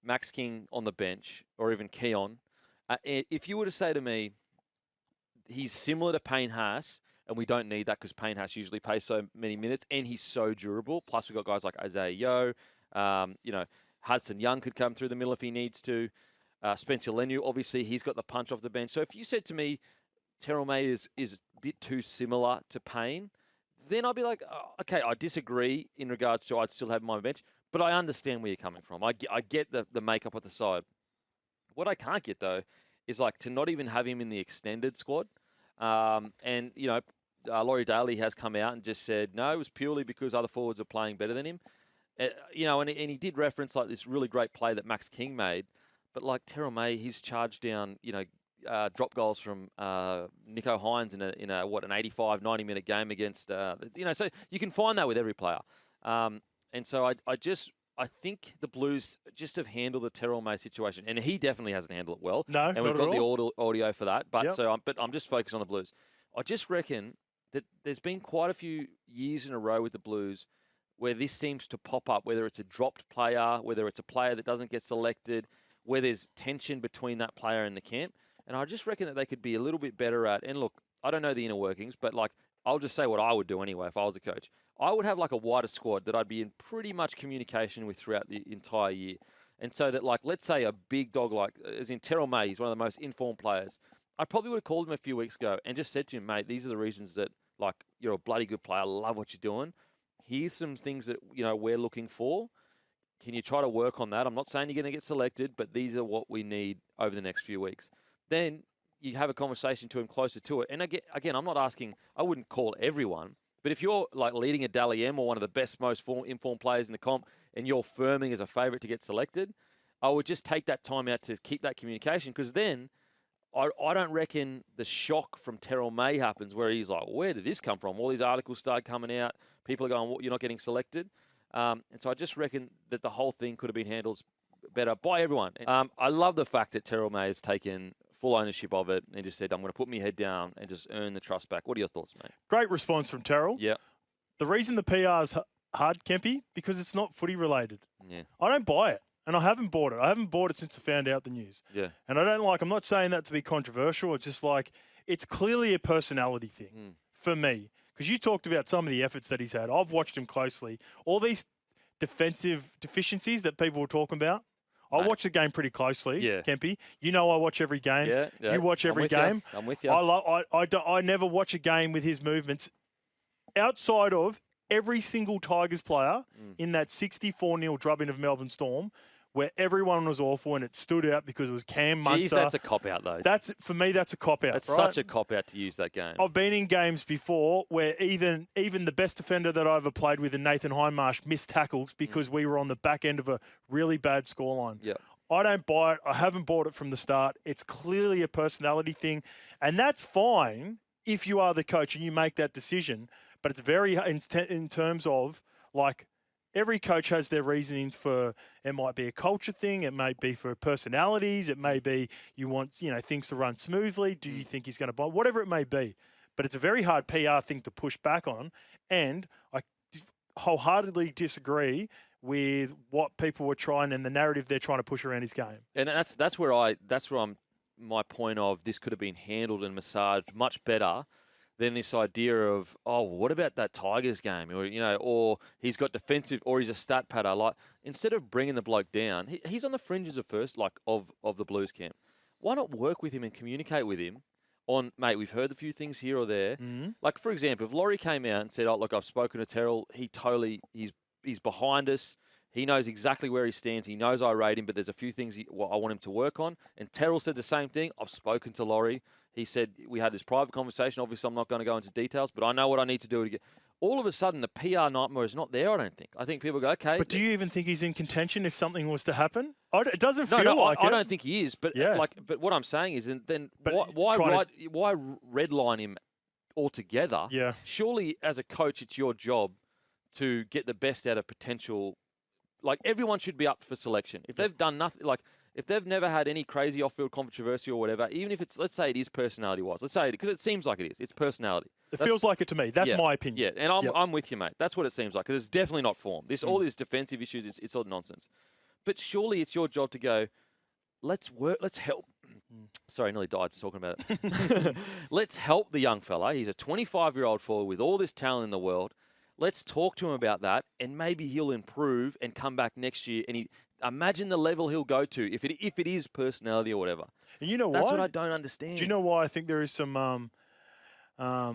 Max King on the bench or even Keon. If you were to say to me, he's similar to Payne Haas, and we don't need that because Payne Haas usually plays so many minutes, and he's so durable. Plus, we've got guys like Isaiah Yeo. Hudson Young could come through the middle if he needs to. Spencer Leniu, obviously, he's got the punch off the bench. So if you said to me, Terrell May is a bit too similar to Payne, then I'd be like, okay, I disagree in regards to I'd still have him on my bench, but I understand where you're coming from. I get the makeup at the side. What I can't get, though, is like to not even have him in the extended squad. Laurie Daly has come out and just said, no, it was purely because other forwards are playing better than him. And he did reference like this really great play that Max King made, but like Terrell May, he's charged down, drop goals from Nico Hines in an 85, 90-minute game against, so you can find that with every player. And so I think the Blues just have handled the Terrell May situation, and he definitely hasn't handled it well. No, and we've got the audio for that. But Yep. I'm just focused on the Blues. I just reckon that there's been quite a few years in a row with the Blues where this seems to pop up, whether it's a dropped player, whether it's a player that doesn't get selected, where there's tension between that player and the camp. And I just reckon that they could be a little bit better at, and look, I don't know the inner workings, but like, I'll just say what I would do anyway if I was a coach. I would have like a wider squad that I'd be in pretty much communication with throughout the entire year. And so that, like, let's say a big dog like, as in Terrell May, he's one of the most informed players. I probably would have called him a few weeks ago and just said to him, mate, these are the reasons that, like, you're a bloody good player. I love what you're doing. Here's some things that, we're looking for. Can you try to work on that? I'm not saying you're going to get selected, but these are what we need over the next few weeks. Then you have a conversation to him closer to it. And again, I'm not asking, I wouldn't call everyone, but if you're like leading a Dally M or one of the best, most informed players in the comp and you're firming as a favourite to get selected, I would just take that time out to keep that communication, because then I don't reckon the shock from Terrell May happens where he's like, where did this come from? All these articles start coming out. People are going, you're not getting selected. And so I just reckon that the whole thing could have been handled better by everyone. I love the fact that Terrell May has taken full ownership of it and just said, I'm going to put my head down and just earn the trust back. What are your thoughts, mate? Great response from Terrell. Yeah. The reason the PR is hard, Kempy, because it's not footy related. Yeah. I don't buy it. And I haven't bought it. I haven't bought it since I found out the news. Yeah. And I'm not saying that to be controversial. It's just like, it's clearly a personality thing for me. Because you talked about some of the efforts that he's had. I've watched him closely. All these defensive deficiencies that people were talking about. I watch the game pretty closely, Kempy. You know I watch every game. Yeah. You watch every game. I'm with you. I never watch a game with his movements outside of every single Tigers player in that 64-0 drubbing of Melbourne Storm, where everyone was awful and it stood out because it was Cam Munster. Jeez, that's a cop-out, though. For me, that's a cop-out. That's right? such a cop-out to use that game. I've been in games before where even the best defender that I ever played with, in Nathan Hindmarsh, missed tackles because we were on the back end of a really bad scoreline. Yeah. I don't buy it. I haven't bought it from the start. It's clearly a personality thing, and that's fine if you are the coach and you make that decision. But it's very in terms of, like, every coach has their reasonings for, it might be a culture thing, it may be for personalities, it may be you want, things to run smoothly. Do you think he's going to buy? Whatever it may be. But it's a very hard PR thing to push back on. And I wholeheartedly disagree with what people were trying and the narrative they're trying to push around his game. And that's where I'm my point of this could have been handled and massaged much better than this idea of, what about that Tigers game? Or he's got defensive, or he's a stat padder. Like, instead of bringing the bloke down, he's on the fringes of the Blues camp. Why not work with him and communicate with him on, mate, we've heard a few things here or there. Mm-hmm. Like, for example, if Laurie came out and said, look, I've spoken to Terrell, he's behind us. He knows exactly where he stands. He knows I rate him, but there's a few things I want him to work on. And Terrell said the same thing. I've spoken to Laurie. He said we had this private conversation. Obviously, I'm not going to go into details, but I know what I need to do to get. All of a sudden, the PR nightmare is not there, I don't think. I think people go, okay. But do you even think he's in contention if something was to happen? It doesn't feel like I don't think he is. But but what I'm saying is, then why redline him altogether? Yeah. Surely, as a coach, it's your job to get the best out of potential. Like, everyone should be up for selection. If they've done nothing, like, if they've never had any crazy off-field controversy or whatever, even if it's, let's say it is personality-wise, let's say it, because it seems like it is. It's personality. It feels like it to me. That's my opinion. Yeah, and I'm with you, mate. That's what it seems like, because it's definitely not form. All these defensive issues, it's all nonsense. But surely it's your job to go, let's help. Sorry, I nearly died talking about it. Let's help the young fella. He's a 25-year-old forward with all this talent in the world. Let's talk to him about that, and maybe he'll improve and come back next year. And imagine the level he'll go to if it is personality or whatever. And you know that's why? what I don't understand. Do you know why I think there is some, that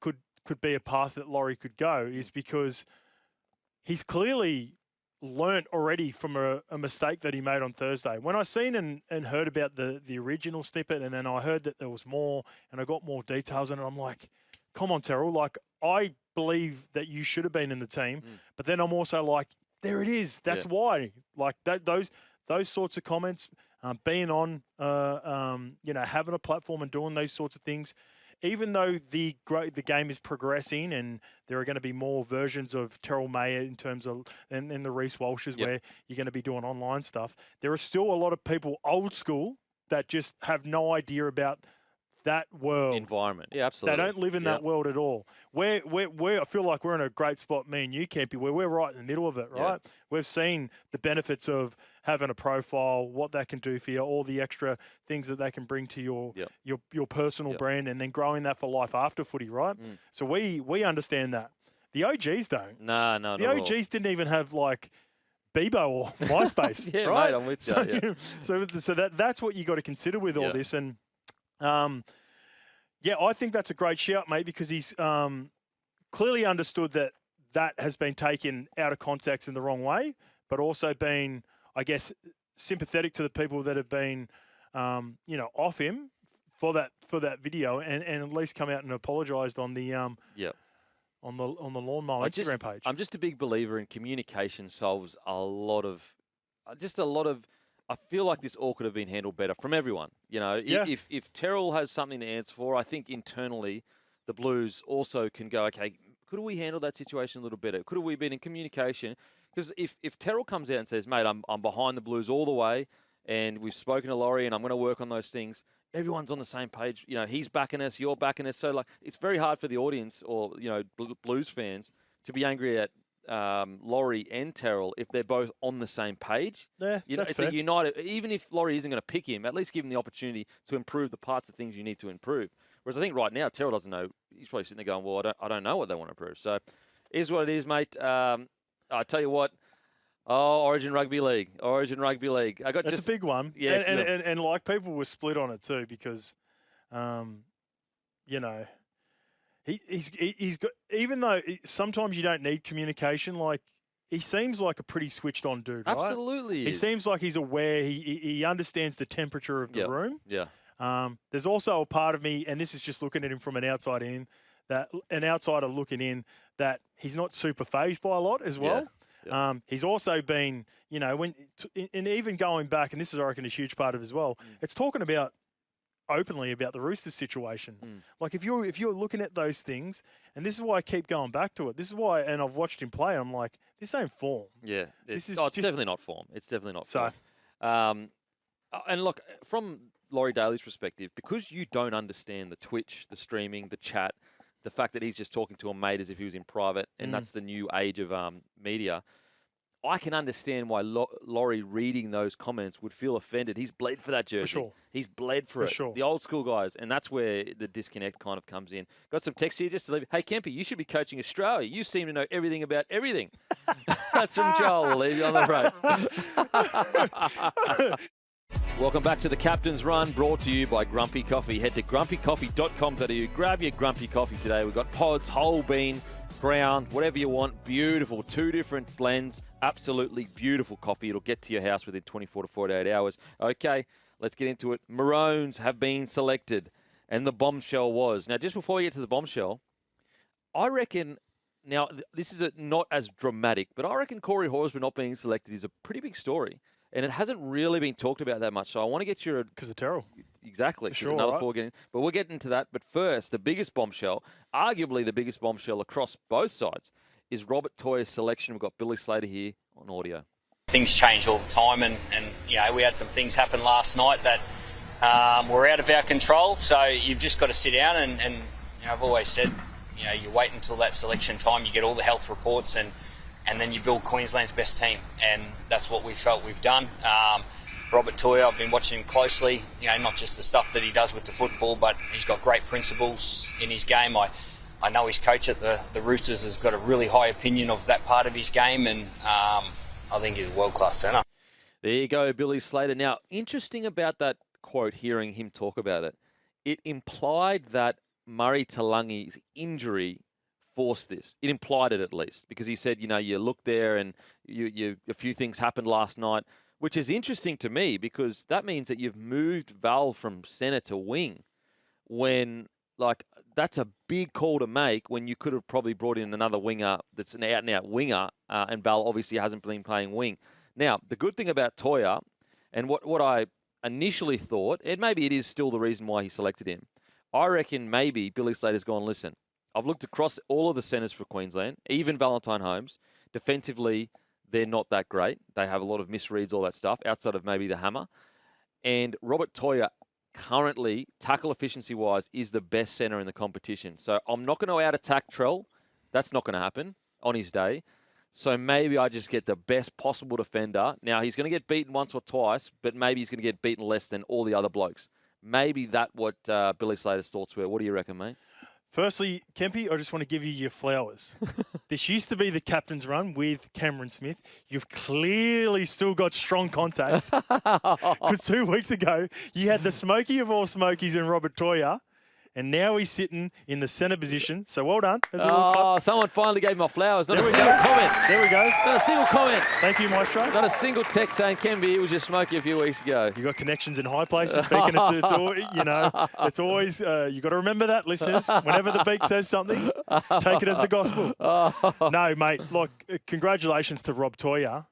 could be a path that Laurie could go? Is because he's clearly learnt already from a mistake that he made on Thursday. When I seen and heard about the original snippet, and then I heard that there was more, and I got more details on it, I'm like, come on, Terrell. Like, I believe that you should have been in the team, but then I'm also like, there it is. That's why. Like, those sorts of comments, being on, having a platform and doing those sorts of things, even though the game is progressing and there are going to be more versions of Terrell May in terms of and the Reece Walshes where you're going to be doing online stuff, there are still a lot of people old school that just have no idea about that world environment. Yeah, absolutely. They don't live in that world at all. I feel like we're in a great spot, me and you, Kempy, where we're right in the middle of it, right? Yeah. We've seen the benefits of having a profile, what that can do for you, all the extra things that they can bring to your personal brand, and then growing that for life after footy, right? So we understand that. The OGs don't. No. The OGs didn't even have like Bebo or MySpace, yeah, right? Mate, I'm with you. So that's what you got to consider with all this. And I think that's a great shout, mate, because he's clearly understood that has been taken out of context in the wrong way, but also been, I guess, sympathetic to the people that have been, off him for that video, and at least come out and apologised on the on the Lawnmower Instagram page. I'm just a big believer in communication solves a lot of I feel like this all could have been handled better from everyone. You know, Yeah. if Terrell has something to answer for, I think internally the Blues also can go, okay, could we handle that situation a little better? Could have we been in communication? Because if Terrell comes out and says, mate, I'm behind the Blues all the way, and we've spoken to Laurie, and I'm going to work on those things, everyone's on the same page. You know, he's backing us, you're backing us. So, like, it's very hard for the audience or, you know, Blues fans to be angry at Laurie and Terrell if they're both on the same page. Yeah, You know, that's it's fair. a united. Even if Laurie isn't going to pick him, at least give him the opportunity to improve the parts of things you need to improve. Whereas I think right now Terrell doesn't know. He's probably sitting there going, "Well, I don't know what they want to improve." So, it is what it is, mate. I tell you what. Oh, Origin Rugby League. Origin Rugby League. I got That's just a big one. Yeah, and like people were split on it too because, you know, he's got, even though sometimes you don't need communication, like he seems like a pretty switched on dude, right? absolutely. He is. seems like he's aware. He understands the temperature of the Yeah. room. Yeah. There's also a part of me, and this is just looking at him from an outside in, that an outsider looking in, that he's not super phased by a lot as well. Yeah. He's also been, you know, and even going back, and this is, I reckon, a huge part of it as well. It's talking about openly about the Roosters situation. Like if you're looking at those things, and this is why I keep going back to it. This is why, and I've watched him play. I'm like, this ain't form. Yeah. This is it's just- definitely not form. It's definitely not So- form. And look, from Laurie Daly's perspective, because you don't understand the Twitch, the streaming, the chat, the fact that he's just talking to a mate as if he was in private, and that's the new age of media. I can understand why Laurie reading those comments would feel offended. He's bled for that jersey. sure. He's bled for it. Sure. The old school guys, and that's where the disconnect kind of comes in. Got some text here just to leave. Hey, Kempy, you should be coaching Australia. You seem to know everything about everything. That's from Joel. We'll leave you on the break. Welcome back to the Captain's Run, brought to you by Grumpy Coffee. Head to grumpycoffee.com.au. Grab your Grumpy Coffee today. We've got pods, whole bean, ground, whatever you want. Beautiful. 2 different blends. Absolutely beautiful coffee. It'll get to your house within 24 to 48 hours. Okay, let's get into it. Maroons have been selected, and the bombshell was. Now, just before we get to the bombshell, I reckon, now, this is not as dramatic, but I reckon Corey Horsburgh not being selected is a pretty big story. And it hasn't really been talked about that much. So I want to get your... Because of Terrell. Exactly. For sure, Another right? 4 getting... But we'll get into that. But first, the biggest bombshell, arguably the biggest bombshell across both sides, is Robert Toya's selection. We've got Billy Slater here on audio. Things change all the time, and you know, we had some things happen last night that were out of our control. So you've just got to sit down and you know, I've always said, you know, you wait until that selection time, you get all the health reports, and then you build Queensland's best team, and that's what we felt we've done. Robert Toya, I've been watching him closely, you know, not just the stuff that he does with the football, but he's got great principles in his game. I know his coach at the Roosters has got a really high opinion of that part of his game, and I think he's a world-class centre. There you go, Billy Slater. Now, interesting about that quote, hearing him talk about it, it implied that Murray Talangi's injury forced this. It implied it at least, because he said, you know, you look there and a few things happened last night, which is interesting to me because that means that you've moved Val from centre to wing when, like, that's a big call to make when you could have probably brought in another winger that's an out-and-out winger, and Val obviously hasn't been playing wing. Now, the good thing about Toya, and what I initially thought, and maybe it is still the reason why he selected him, I reckon maybe Billy Slater's gone, listen, I've looked across all of the centres for Queensland, even Valentine Holmes. Defensively, they're not that great. They have a lot of misreads, all that stuff, outside of maybe the hammer. And Robert Toya, currently, tackle efficiency-wise, is the best centre in the competition. So I'm not going to out-attack Trell. That's not going to happen on his day. So maybe I just get the best possible defender. Now, he's going to get beaten once or twice, but maybe he's going to get beaten less than all the other blokes. Maybe that's what Billy Slater's thoughts were. What do you reckon, mate? Firstly, Kempy, I just want to give you your flowers. This used to be the captain's run with Cameron Smith. You've clearly still got strong contacts. Because 2 weeks ago, you had the smoky of all smokies in Robert Toya, and now he's sitting in the centre position. So well done. There's a little clap. Someone finally gave my flowers. Not There a we single go. comment. There we go. Not a single comment. Thank you, Maestro. Not a single text saying Kemby, it was just smoky a few weeks ago. You got connections in high places, Beacon. It's all, you know, it's always, you got to remember that, listeners. Whenever the Beak says something, take it as the gospel. No, mate, look, congratulations to Rob Toya.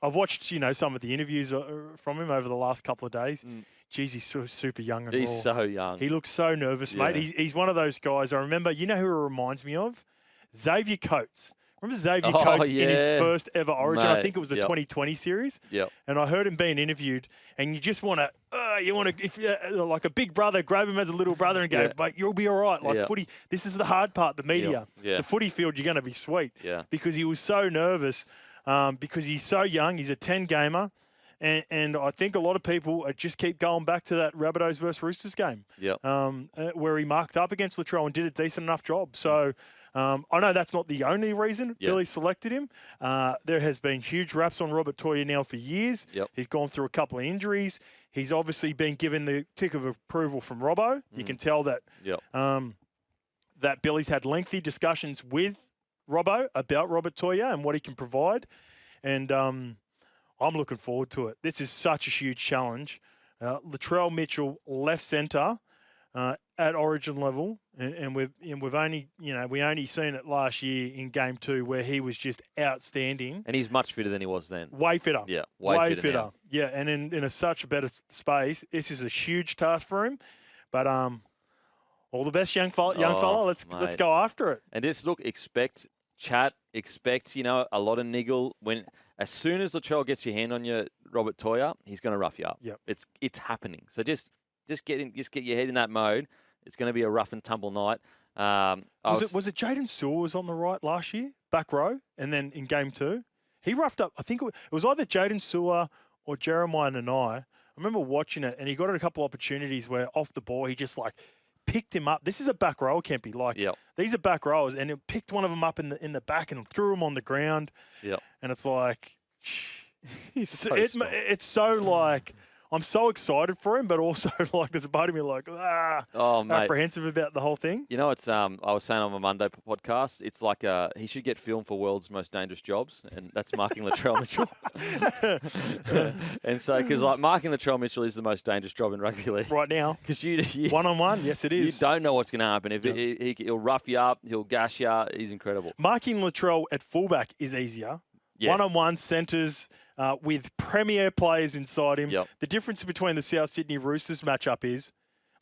I've watched, some of the interviews from him over the last couple of days. Geez, he's super young and He's raw. so young. He looks so nervous, mate. Yeah. He's one of those guys. I remember, who he reminds me of? Xavier Coates. Remember Xavier Oh, Coates in his yeah. first ever Origin? I Mate, think it was the yep. 2020 series. Yep. And I heard him being interviewed, and you just want to, if like a big brother, grab him as a little brother and go, Yeah. mate, you'll be all right. Like Yep. footy, this is the hard part, the media. Yeah. The footy field, you're going to be sweet. Yeah. Because he was so nervous, because he's so young. He's a 10 gamer. And I think a lot of people just keep going back to that Rabbitohs versus Roosters game, Yep. where he marked up against Latrell and did a decent enough job. So I know that's not the only reason Yep. Billy selected him. There has been huge raps on Robert Toya now for years. Yep. He's gone through a couple of injuries. He's obviously been given the tick of approval from Robbo. You can tell that Yep. that Billy's had lengthy discussions with Robbo about Robert Toya and what he can provide. And I'm looking forward to it. This is such a huge challenge. Latrell Mitchell, left centre at Origin level, and we've only we only seen it last year in Game 2 where he was just outstanding. And he's much fitter than he was then. Way fitter. Yeah, way fitter now. Yeah, and in such a better space. This is a huge task for him. But all the best, young fella. Let's mate. go after it. And just look, expect chat, expect a lot of niggle. As soon as Latrell gets your hand on your Robert Toya, he's going to rough you up. Yep. It's happening. So just get your head in that mode. It's going to be a rough and tumble night. Was it Jaden Sewell was on the right last year, back row, and then in Game 2, he roughed up. I think it was either Jaden Sewell or Jeremiah Nanai. I remember watching it, and he got a couple opportunities where off the ball he just picked him up. This is a back row, Kempy. These are back rowers, and it picked one of them up in the back and threw him on the ground. Yep. And it's like, So it's so like. I'm so excited for him, but also there's a part of me Oh, mate. apprehensive about the whole thing. It's I was saying on my Monday podcast, it's like he should get filmed for World's Most Dangerous Jobs, and that's marking Latrell Mitchell. And so, because marking Latrell Mitchell is the most dangerous job in rugby league. Right now. Because you One-on-one, yes it you is. don't know what's going to happen. If he'll rough you up, he'll gash you. He's incredible. Marking Latrell at fullback is easier. Yeah. One-on-one centres with premier players inside him. Yep. The difference between the South Sydney Roosters matchup is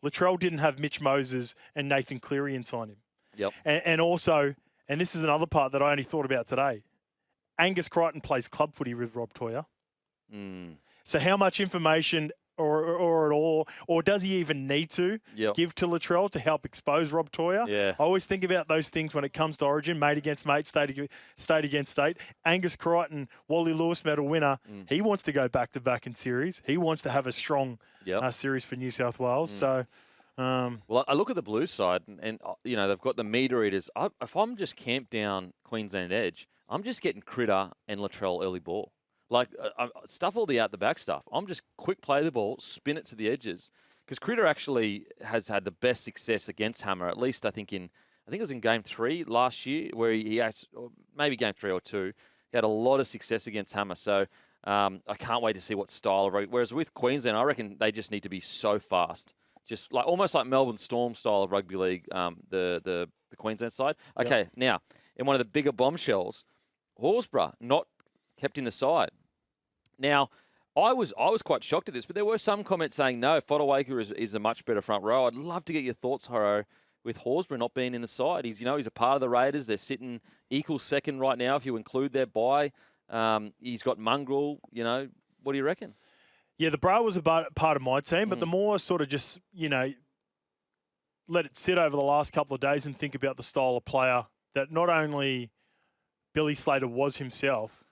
Latrell didn't have Mitch Moses and Nathan Cleary inside him. Yep. And also, and this is another part that I only thought about today, Angus Crichton plays club footy with Rob Toya. So how much information or at all, or does he even need to give to Latrell to help expose Rob Toya? Yeah. I always think about those things when it comes to Origin, mate against mate, state against state. Angus Crichton, Wally Lewis medal winner, he wants to go back-to-back in series. He wants to have a strong series for New South Wales. So, well, I look at the Blues side, and they've got the meter eaters. If I'm just camped down Queensland edge, I'm just getting Critter and Latrell early ball. Stuff all the out-the-back stuff. I'm just quick play the ball, spin it to the edges. Because Critter actually has had the best success against Hammer, at least I think it was in Game 3 last year, where he had, or maybe Game 3 or 2, he had a lot of success against Hammer. So I can't wait to see what style of rugby. Whereas with Queensland, I reckon they just need to be so fast. Just almost like Melbourne Storm style of rugby league, the Queensland side. Okay, Now, in one of the bigger bombshells, Horsburgh not kept in the side. Now, I was quite shocked at this, but there were some comments saying, no, Fodawaker is a much better front row. I'd love to get your thoughts, Haro, with Horsburgh not being in the side. He's a part of the Raiders. They're sitting equal second right now if you include their bye. He's got Mongrel. What do you reckon? Yeah, the Bra was a part of my team, but the more sort of just, let it sit over the last couple of days and think about the style of player that not only Billy Slater was himself,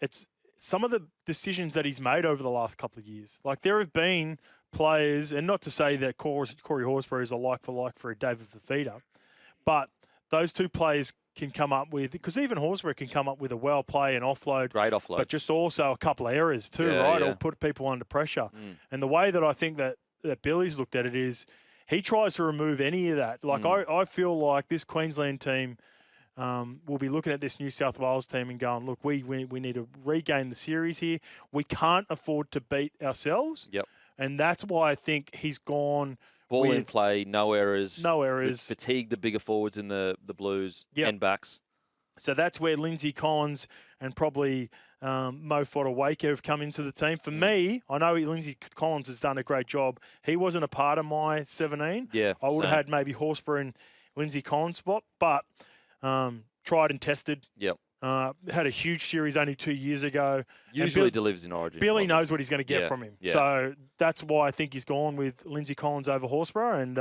it's some of the decisions that he's made over the last couple of years. There have been players, and not to say that Corey Horsburgh is a like for a David Fafita, but those two players can come up with, because even Horsburgh can come up with a well play and offload. Great offload. But just also a couple of errors too, right? Or put people under pressure. And the way that I think that Billy's looked at it is he tries to remove any of that. I feel like this Queensland team will be looking at this New South Wales team and going, look, we need to regain the series here. We can't afford to beat ourselves. Yep. And that's why I think he's gone Ball with in play, no errors. No errors. Fatigue the bigger forwards in the Blues and backs. So that's where Lindsay Collins and probably Mo Fotuaika have come into the team. For me, I know Lindsay Collins has done a great job. He wasn't a part of my 17. Yeah, I would have same. had maybe Horsburgh and Lindsay Collins spot, but tried and tested. Yep. Had a huge series only 2 years ago. Usually delivers in Origin. Billy knows obviously. what he's going to get Yeah, from him. yeah. So that's why I think he's gone with Lindsay Collins over Horsburgh.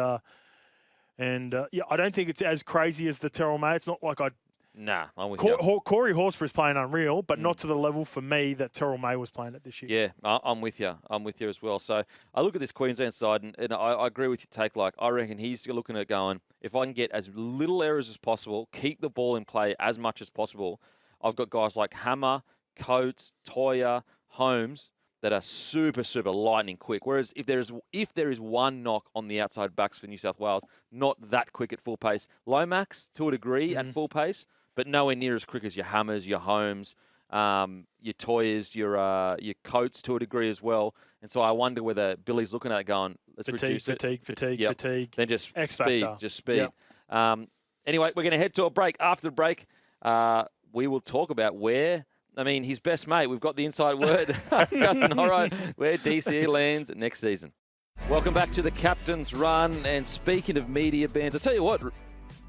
And yeah, I don't think it's as crazy as the Terrell May. It's not like Nah, I'm with you. Corey Horsburgh's playing unreal, but not to the level for me that Terrell May was playing at this year. Yeah, I'm with you. I'm with you as well. So I look at this Queensland side, and I agree with your take. Like, I reckon he's looking at going, if I can get as little errors as possible, keep the ball in play as much as possible. I've got guys like Hammer, Coates, Toya, Holmes that are super, super lightning quick. Whereas if there is one knock on the outside backs for New South Wales, not that quick at full pace. Lomax, to a degree, at full pace, but nowhere near as quick as your Hammers, your Holmes, your Toyas, your Coates to a degree as well. And so I wonder whether Billy's looking at it going, let's reduce it. Fatigue. Then just X speed, factor. just speed. Yep. Anyway, we're going to head to a break. After the break, we will talk about his best mate. We've got the inside word, Justin Horro, where DCE lands next season. Welcome back to the Captain's Run. And speaking of media bands, I'll tell you what,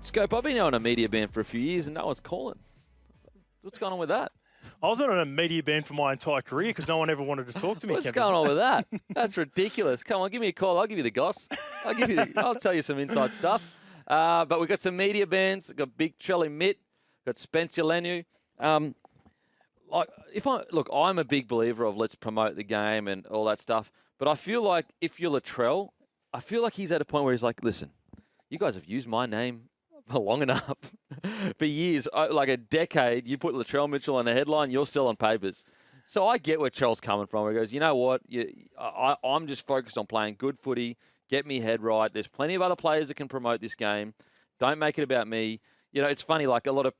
Scope, I've been on a media band for a few years and no one's calling. What's going on with that? I was on a media ban for my entire career because no one ever wanted to talk to me. What's Kevin. going on with that? That's ridiculous. Come on, give me a call. I'll give you the goss. I'll tell you some inside stuff. But we've got some media bands. We've got Big Trelly Mitt. Got Spencer Leniu. I'm a big believer of let's promote the game and all that stuff. But I feel like if you're Latrell, I feel like he's at a point where he's like, listen, you guys have used my name for long enough, for years, like a decade. You put Latrell Mitchell on the headline, you're selling papers. So I get where Trell's coming from. He goes, you know what? I'm just focused on playing good footy, get me head right. There's plenty of other players that can promote this game. Don't make it about me. You know, it's funny, like a lot of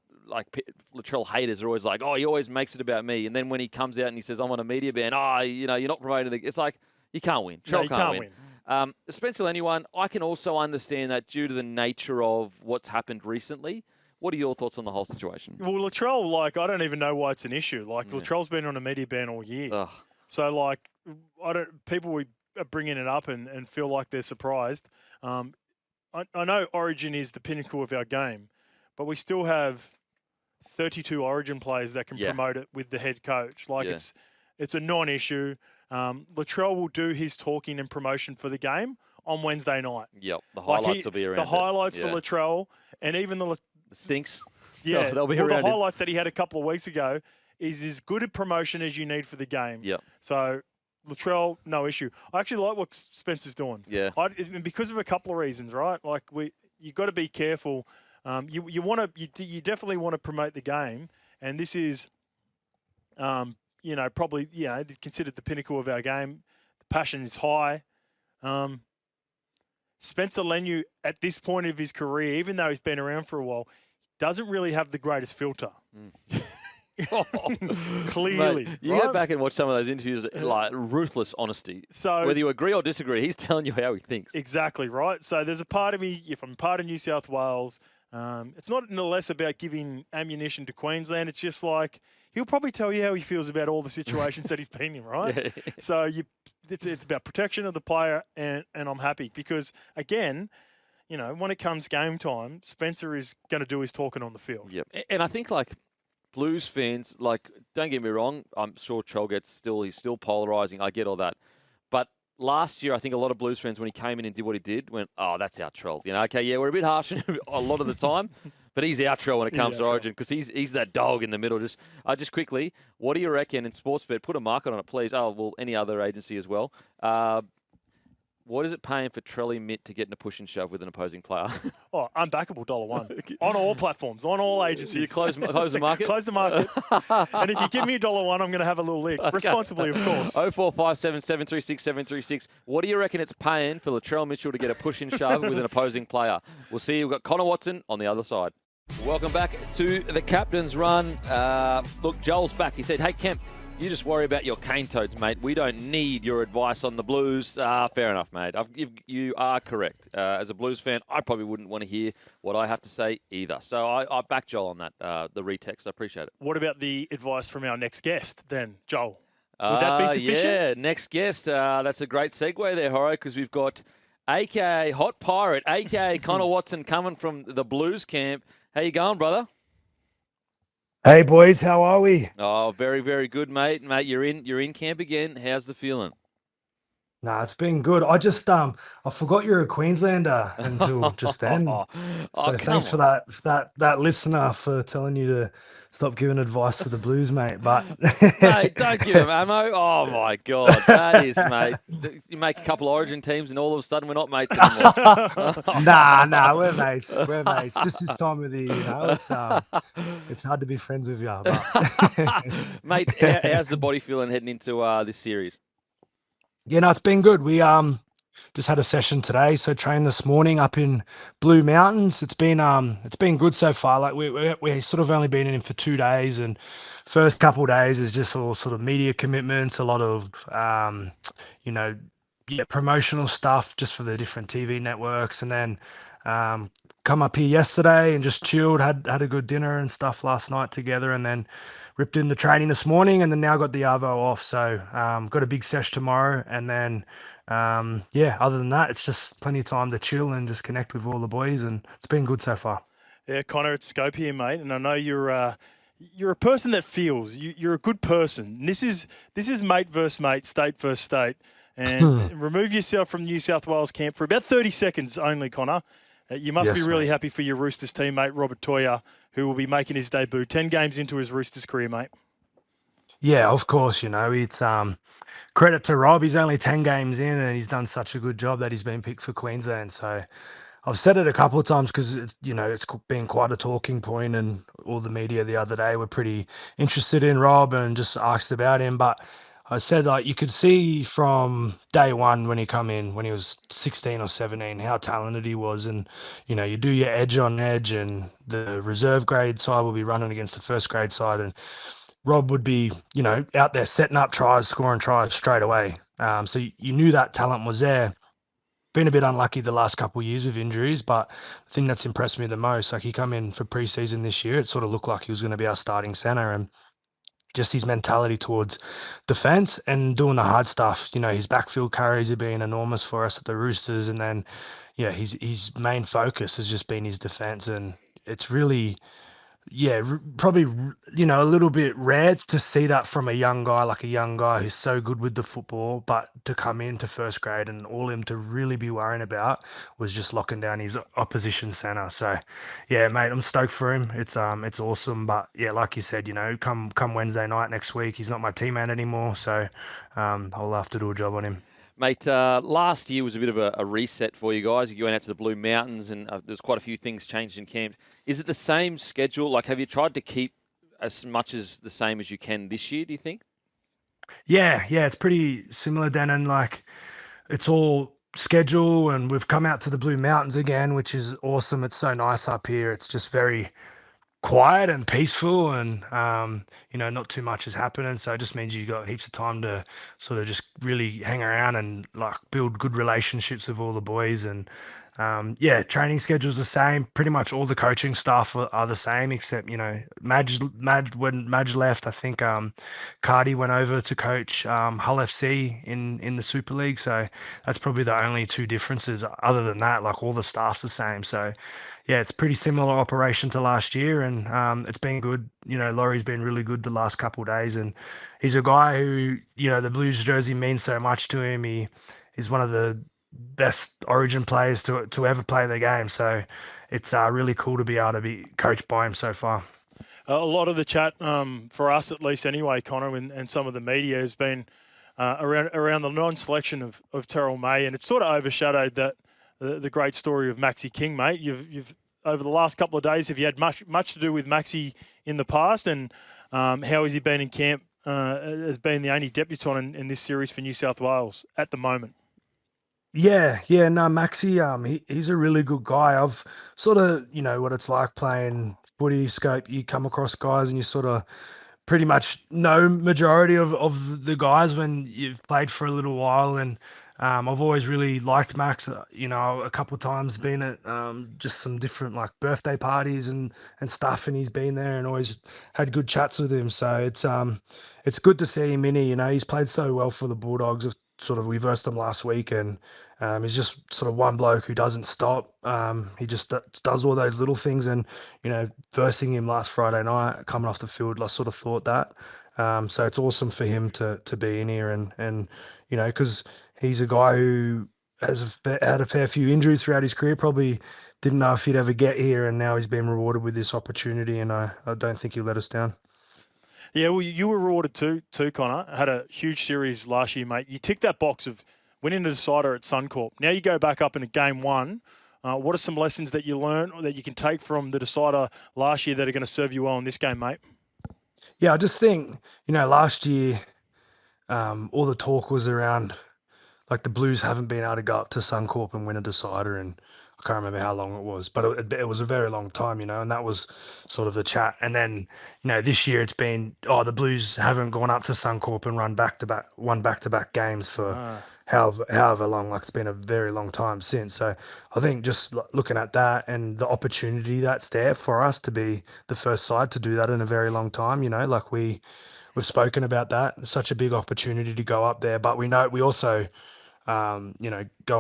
Latrell haters are always like, oh, he always makes it about me. And then when he comes out and he says, I'm on a media ban, you're not promoting it's like, you can't win. Trell No, you can't win. The Spencer Leniu one, I can also understand that due to the nature of what's happened recently. What are your thoughts on the whole situation? Well, Latrell, I don't even know why it's an issue. Latrell's been on a media ban all year. Ugh. So, people are bringing it up and feel like they're surprised. I know Origin is the pinnacle of our game, but we still have 32 Origin players that can promote it with the head coach. It's a non-issue. Latrell will do his talking and promotion for the game on Wednesday night. Yep, the highlights will be around. The highlights for Latrell and even the stinks. Yeah, they'll be around. The highlights that he had a couple of weeks ago is as good a promotion as you need for the game. Yep. So Latrell, no issue. I actually like what Spencer's doing. Yeah. Because of a couple of reasons, right? You got to be careful. You definitely want to promote the game, and this is, probably considered the pinnacle of our game. The passion is high. Spencer Leniu, at this point of his career, even though he's been around for a while, doesn't really have the greatest filter. Clearly. Mate, you go back and watch some of those interviews, like ruthless honesty. So whether you agree or disagree, he's telling you how he thinks. Exactly, right? So there's a part of me, if I'm part of New South Wales, it's not no less about giving ammunition to Queensland. It's just like, he'll probably tell you how he feels about all the situations that he's been in, right? Yeah. So it's about protection of the player, and I'm happy because, again, when it comes game time, Spencer is going to do his talking on the field. Yep. And I think, Blues fans, don't get me wrong, I'm sure Trell he's still polarising. I get all that. But last year, I think a lot of Blues fans, when he came in and did what he did, went, oh, that's our Trell. Okay, yeah, we're a bit harsh a lot of the time, but he's our Trell when it comes to Origin because he's that dog in the middle. Just quickly, what do you reckon in Sportsbet? Put a market on it, please. Oh, well, any other agency as well. What is it paying for Trelly Mitt to get in a push and shove with an opposing player? Oh, unbackable $1 on all platforms, on all agencies. You close the market? Close the market. And if you give me $1, I'm going to have a little lick. Okay. Responsibly, of course. 0457 736 736. What do you reckon it's paying for Latrell Mitchell to get a push and shove with an opposing player? We'll see. We've got Connor Watson on the other side. Welcome back to the Captain's Run. Look, Joel's back. He said, hey, Kemp, You just worry about your cane toads, mate. We don't need your advice on the Blues. Fair enough, mate. You are correct. As a Blues fan, I probably wouldn't want to hear what I have to say either. So I back Joel on that, the retext. I appreciate it. What about the advice from our next guest then, Joel? Would that be sufficient? Yeah, next guest. That's a great segue there, Horo, because we've got AKA Hot Pirate, AKA Connor Watson coming from the Blues camp. How you going, brother? Hey boys, how are we? Oh, very, very good, mate. Mate, you're in camp again. How's the feeling? Nah, it's been good. I forgot you're a Queenslander until just then. So thanks for that listener for telling you to stop giving advice to the Blues, mate. But mate, don't give him ammo. Oh my God, that is, mate. You make a couple of Origin teams, and all of a sudden we're not mates anymore. Nah, we're mates. We're mates. Just this time of the year, it's hard to be friends with you. But mate, how's the body feeling heading into this series? Yeah, no, it's been good. We just had a session today, so trained this morning up in Blue Mountains. It's been good so far. Like we sort of only been in for 2 days, and first couple of days is just all sort of media commitments, a lot of promotional stuff just for the different TV networks, and then come up here yesterday and just chilled, had a good dinner and stuff last night together, and then ripped into training this morning, and then now got the Arvo off. So got a big sesh tomorrow, and then other than that, it's just plenty of time to chill and just connect with all the boys, and it's been good so far. Yeah, Connor, it's Scope here, mate, and I know you're a person that feels. You're a good person. This is mate versus mate, state versus state, and remove yourself from New South Wales camp for about 30 seconds only, Connor. You must be really happy for your Roosters teammate, Robert Toya, who will be making his debut 10 games into his Roosters career, mate. Yeah, of course. It's credit to Rob. He's only 10 games in, and he's done such a good job that he's been picked for Queensland. So I've said it a couple of times because it's been quite a talking point, and all the media the other day were pretty interested in Rob and just asked about him. But I said, like, you could see from day one when he come in, when he was 16 or 17, how talented he was. And, you do your edge on edge, and the reserve grade side will be running against the first grade side. And Rob would be, out there setting up tries, scoring tries straight away. So you knew that talent was there. Been a bit unlucky the last couple of years with injuries, but the thing that's impressed me the most, like, he come in for preseason this year, it sort of looked like he was going to be our starting center, and just his mentality towards defense and doing the hard stuff. His backfield carries have been enormous for us at the Roosters, and then his main focus has just been his defense, and it's really probably a little bit rare to see that from a young guy who's so good with the football, but to come into first grade and all him to really be worrying about was just locking down his opposition center. So yeah, mate, I'm stoked for him. It's awesome. But yeah, like you said, come Wednesday night next week, he's not my teammate anymore, so I'll have to do a job on him. Mate, last year was a bit of a reset for you guys. You went out to the Blue Mountains, and there's quite a few things changed in camp. Is it the same schedule? Like, have you tried to keep as much as the same as you can this year, do you think? Yeah, it's pretty similar, Dan, and like, it's all schedule, and we've come out to the Blue Mountains again, which is awesome. It's so nice up here. It's just very quiet and peaceful, and not too much is happening, so it just means you got heaps of time to sort of just really hang around and like build good relationships with all the boys. And training schedule's the same. Pretty much all the coaching staff are the same, except Madge when Madge left, I think Cardi went over to coach Hull FC in the Super League, so that's probably the only two differences. Other than that, like, all the staff's the same. So yeah, it's pretty similar operation to last year, and it's been good. Laurie's been really good the last couple of days, and he's a guy who, the Blues jersey means so much to him. He's one of the best Origin players to ever play the game, so it's really cool to be able to be coached by him so far. A lot of the chat, for us at least anyway, Connor, and some of the media has been around the non-selection of Terrell May, and it's sort of overshadowed that the great story of Maxi King, mate. You've over the last couple of days, have you had much to do with Maxi in the past, and how has he been in camp as being the only debutant in this series for New South Wales at the moment? Yeah, no, Maxi, he's a really good guy. I've sort of, what it's like playing footy, Scope. You come across guys and you sort of pretty much know majority of the guys when you've played for a little while. And I've always really liked Max. A couple of times been at just some different like birthday parties and stuff, and he's been there and always had good chats with him. So it's good to see him in here. He's played so well for the Bulldogs. We versed them last week, and he's just sort of one bloke who doesn't stop. He just does all those little things, and versing him last Friday night coming off the field, I sort of thought that. So it's awesome for him to be in here, and because he's a guy who has had a fair few injuries throughout his career, probably didn't know if he'd ever get here, and now he's been rewarded with this opportunity, and I don't think he'll let us down. Yeah, well, you were rewarded too, Connor. Had a huge series last year, mate. You ticked that box of winning the decider at Suncorp. Now you go back up into game one. What are some lessons that you learned or that you can take from the decider last year that are going to serve you well in this game, mate? Yeah, I just think, last year, all the talk was around, like, the Blues haven't been able to go up to Suncorp and win a decider, and I can't remember how long it was, but it was a very long time, and that was sort of the chat. And then, this year it's been, the Blues haven't gone up to Suncorp and won back-to-back games for however long. Like, it's been a very long time since. So I think just looking at that and the opportunity that's there for us to be the first side to do that in a very long time, like we've spoken about that. It's such a big opportunity to go up there, but we also, going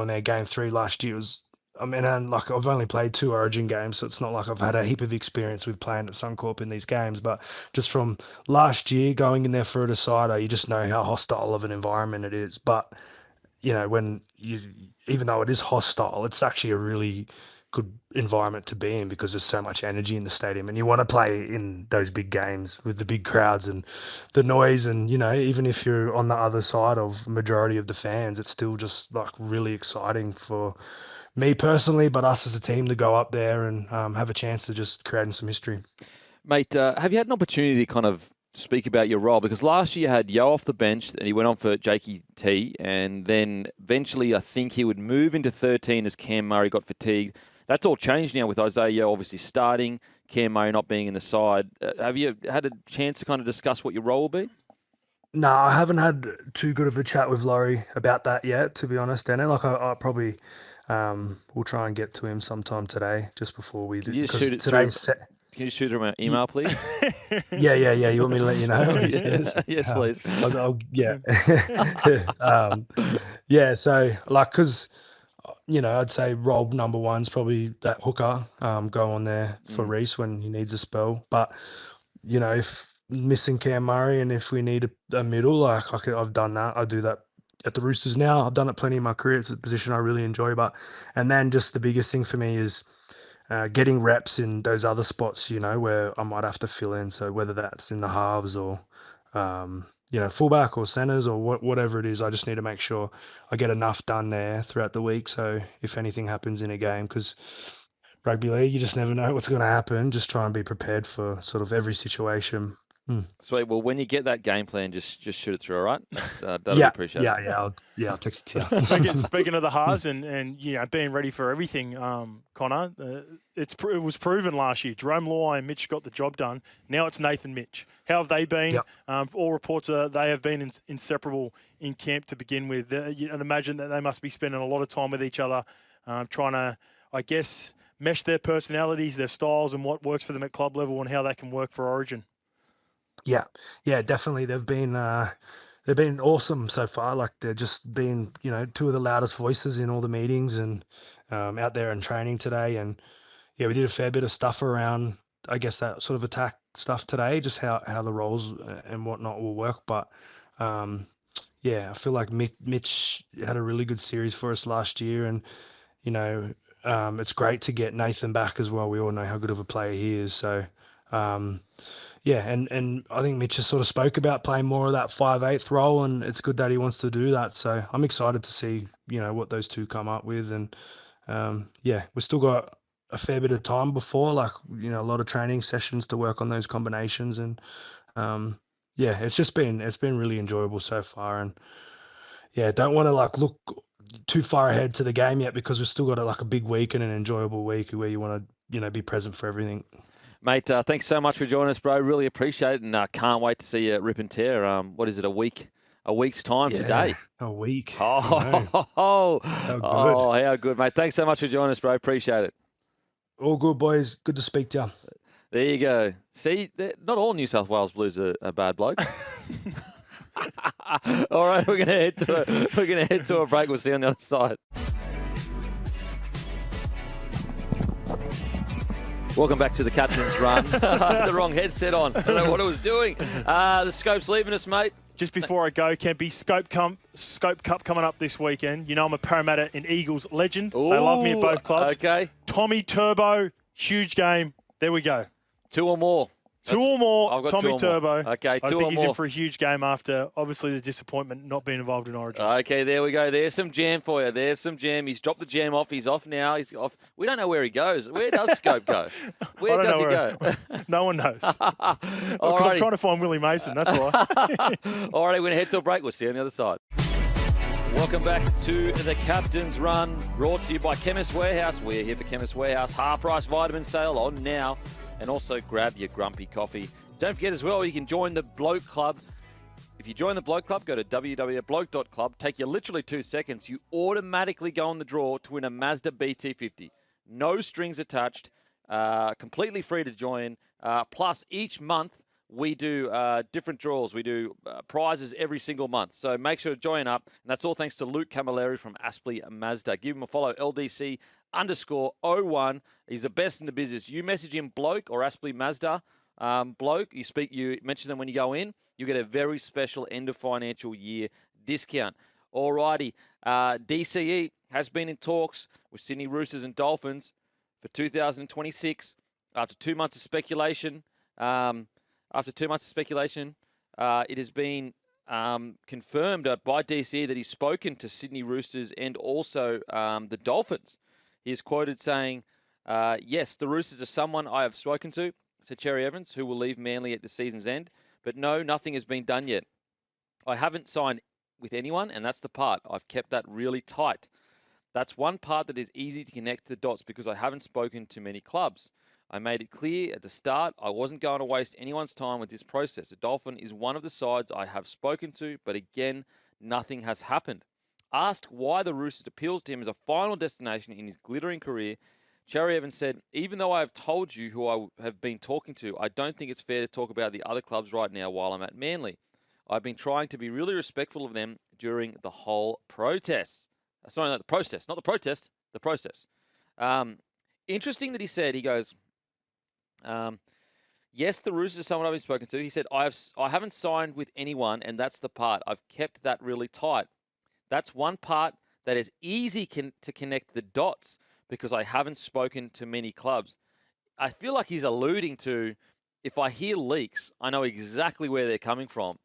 there game 3 last year was, and like I've only played 2 Origin games, so it's not like I've had a heap of experience with playing at Suncorp in these games. But just from last year going in there for a decider, you just know how hostile of an environment it is. But even though it is hostile, it's actually a really good environment to be in because there's so much energy in the stadium, and you want to play in those big games with the big crowds and the noise. And even if you're on the other side of majority of the fans, it's still just like really exciting for me personally, but us as a team to go up there and have a chance to just create some history. Mate, have you had an opportunity to kind of speak about your role? Because last year you had Yo off the bench and he went on for Jakey T, and then eventually I think he would move into 13 as Cam Murray got fatigued. That's all changed now with Isaiah Yo obviously starting, Cam Murray not being in the side. Have you had a chance to kind of discuss what your role will be? No, I haven't had too good of a chat with Laurie about that yet, to be honest, Danny. Like I probably we'll try and get to him sometime today, just before we do. Can you shoot him an email, please? Yeah. You want me to let you know? Yes, please. Yeah. So because I'd say role number 1's probably that hooker. Go on there for Reece when he needs a spell. But if missing Cam Murray and if we need a middle, like I've done that. I do that at the Roosters now. I've done it plenty in my career. It's a position I really enjoy. And then just the biggest thing for me is getting reps in those other spots, where I might have to fill in. So whether that's in the halves or, fullback or centers or whatever it is, I just need to make sure I get enough done there throughout the week. So if anything happens in a game, because rugby league, you just never know what's going to happen. Just try and be prepared for sort of every situation. Sweet. Well, when you get that game plan, just shoot it through, all right? That'll be appreciated. I'll text it to you. Speaking of the halves and being ready for everything, Connor, it was proven last year. Jerome Luai and Mitch got the job done. Now it's Nathan Mitch. How have they been? All reports are they have been inseparable in camp to begin with. I'd imagine that they must be spending a lot of time with each other, trying to, I guess, mesh their personalities, their styles, and what works for them at club level and how that can work for Origin. Yeah, definitely. They've been awesome so far. Like they're just been, 2 of the loudest voices in all the meetings and out there in training today. And yeah, we did a fair bit of stuff around, I guess, that sort of attack stuff today, just how the roles and whatnot will work. But I feel like Mitch had a really good series for us last year, and it's great to get Nathan back as well. We all know how good of a player he is. So. And I think Mitch has sort of spoke about playing more of that 5/8 role, and it's good that he wants to do that. So I'm excited to see, what those two come up with. And we've still got a fair bit of time before, like, a lot of training sessions to work on those combinations. And it's been really enjoyable so far. And don't want to look too far ahead to the game yet, because we've still got a big week and an enjoyable week where you want to, be present for everything. Mate, thanks so much for joining us, bro. Really appreciate it, and can't wait to see you rip and tear. What is it, a week's time today? A week. Oh, How good. How good, mate. Thanks so much for joining us, bro. Appreciate it. All good, boys. Good to speak to you. There you go. See, not all New South Wales Blues are bad blokes. All right, we're gonna head to a break. We'll see you on the other side. Welcome back to the Captain's Run. I had the wrong headset on. I don't know what I was doing. The Scope's leaving us, mate. Just before I go, Kempy, Scope Cup coming up this weekend. You know I'm a Parramatta and Eagles legend. Ooh, they love me at both clubs. Okay. Tommy Turbo, huge game. There we go. 2 or more. Two or more, I've got Tommy 2 or more. Turbo. Okay, I 2 think or he's more. in for a huge game after, obviously, the disappointment not being involved in Origin. Okay, there we go. There's some jam for you. There's some jam. He's dropped the jam off. He's off now. He's off. We don't know where he goes. Where does Scope go? Where does he go? No one knows. Because Alrighty. I'm trying to find Willie Mason, that's why. All right, we're going to head to a break. We'll see you on the other side. Welcome back to the Captain's Run, brought to you by Chemist Warehouse. We're here for Chemist Warehouse. Half-price vitamin sale on now. And also grab your grumpy coffee. Don't forget as well, you can join the Bloke Club. If you join the Bloke Club, go to www.bloke.club. Take you literally 2 seconds. You automatically go on the draw to win a Mazda BT50. No strings attached. Completely free to join. Plus, each month, we do different draws. We do prizes every single month. So make sure to join up. And that's all thanks to Luke Camilleri from Aspley Mazda. Give him a follow, LDC_01. He's the best in the business. You message him Bloke or Aspley Mazda. Bloke, you mention them when you go in, you get a very special end of financial year discount. Alrighty, DCE has been in talks with Sydney Roosters and Dolphins for 2026. After 2 months of speculation, it has been confirmed by DCE that he's spoken to Sydney Roosters and also the Dolphins. He is quoted saying, yes, the Roosters are someone I have spoken to, said Cherry Evans, who will leave Manly at the season's end. But no, nothing has been done yet. I haven't signed with anyone, and that's the part. I've kept that really tight. That's one part that is easy to connect the dots because I haven't spoken to many clubs. I made it clear at the start I wasn't going to waste anyone's time with this process. A Dolphin is one of the sides I have spoken to, but again, nothing has happened. Asked why the Roosters appeals to him as a final destination in his glittering career, Cherry Evans said, even though I have told you who I have been talking to, I don't think it's fair to talk about the other clubs right now while I'm at Manly. I've been trying to be really respectful of them during the whole protest. Sorry, not the process. Not the protest, the process. Interesting that he said, he goes, yes, the Roosters is someone I've been spoken to. He said, I haven't signed with anyone, and that's the part. I've kept that really tight. That's one part that is easy to connect the dots because I haven't spoken to many clubs. I feel like he's alluding to, if I hear leaks, I know exactly where they're coming from.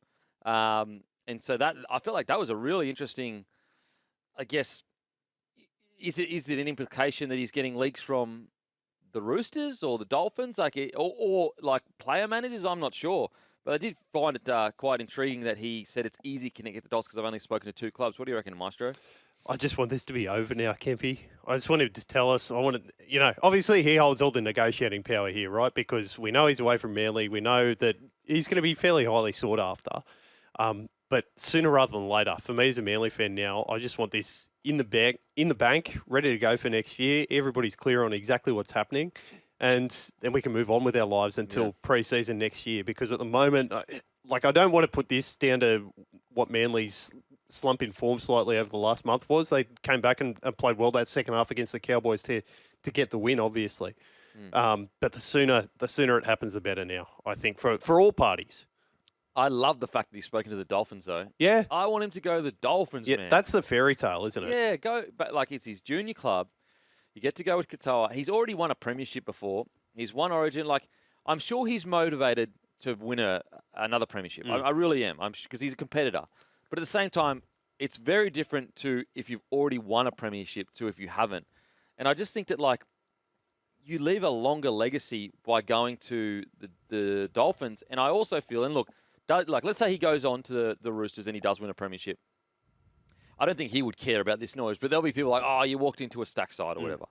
And so that I feel like that was a really interesting, I guess, is it an implication that he's getting leaks from the Roosters or the Dolphins, or like player managers? I'm not sure. But I did find it quite intriguing that he said it's easy to connect the dots because I've only spoken to 2 clubs. What do you reckon, Maestro? I just want this to be over now, Kempy. I just want him to tell us. Obviously he holds all the negotiating power here, right? Because we know he's away from Manly. We know that he's going to be fairly highly sought after. But sooner rather than later, for me as a Manly fan now, I just want this in the bank, ready to go for next year. Everybody's clear on exactly what's happening. And then we can move on with our lives until pre-season next year. Because at the moment, I don't want to put this down to what Manly's slump in form slightly over the last month was. They came back and played well that second half against the Cowboys to get the win, obviously. But the sooner it happens, the better now, I think, for all parties. I love the fact that he's spoken to the Dolphins, though. Yeah. I want him to go to the Dolphins, man. That's the fairy tale, isn't it? Yeah, go. But it's his junior club. You get to go with Katoa. He's already won a premiership before. He's won Origin. I'm sure he's motivated to win another premiership. I really am. Because he's a competitor. But at the same time, it's very different to if you've already won a premiership to if you haven't. And I just think that, you leave a longer legacy by going to the Dolphins. And I also feel, and look, let's say he goes on to the Roosters and he does win a premiership. I don't think he would care about this noise, but there'll be people like, oh, you walked into a stack side or whatever.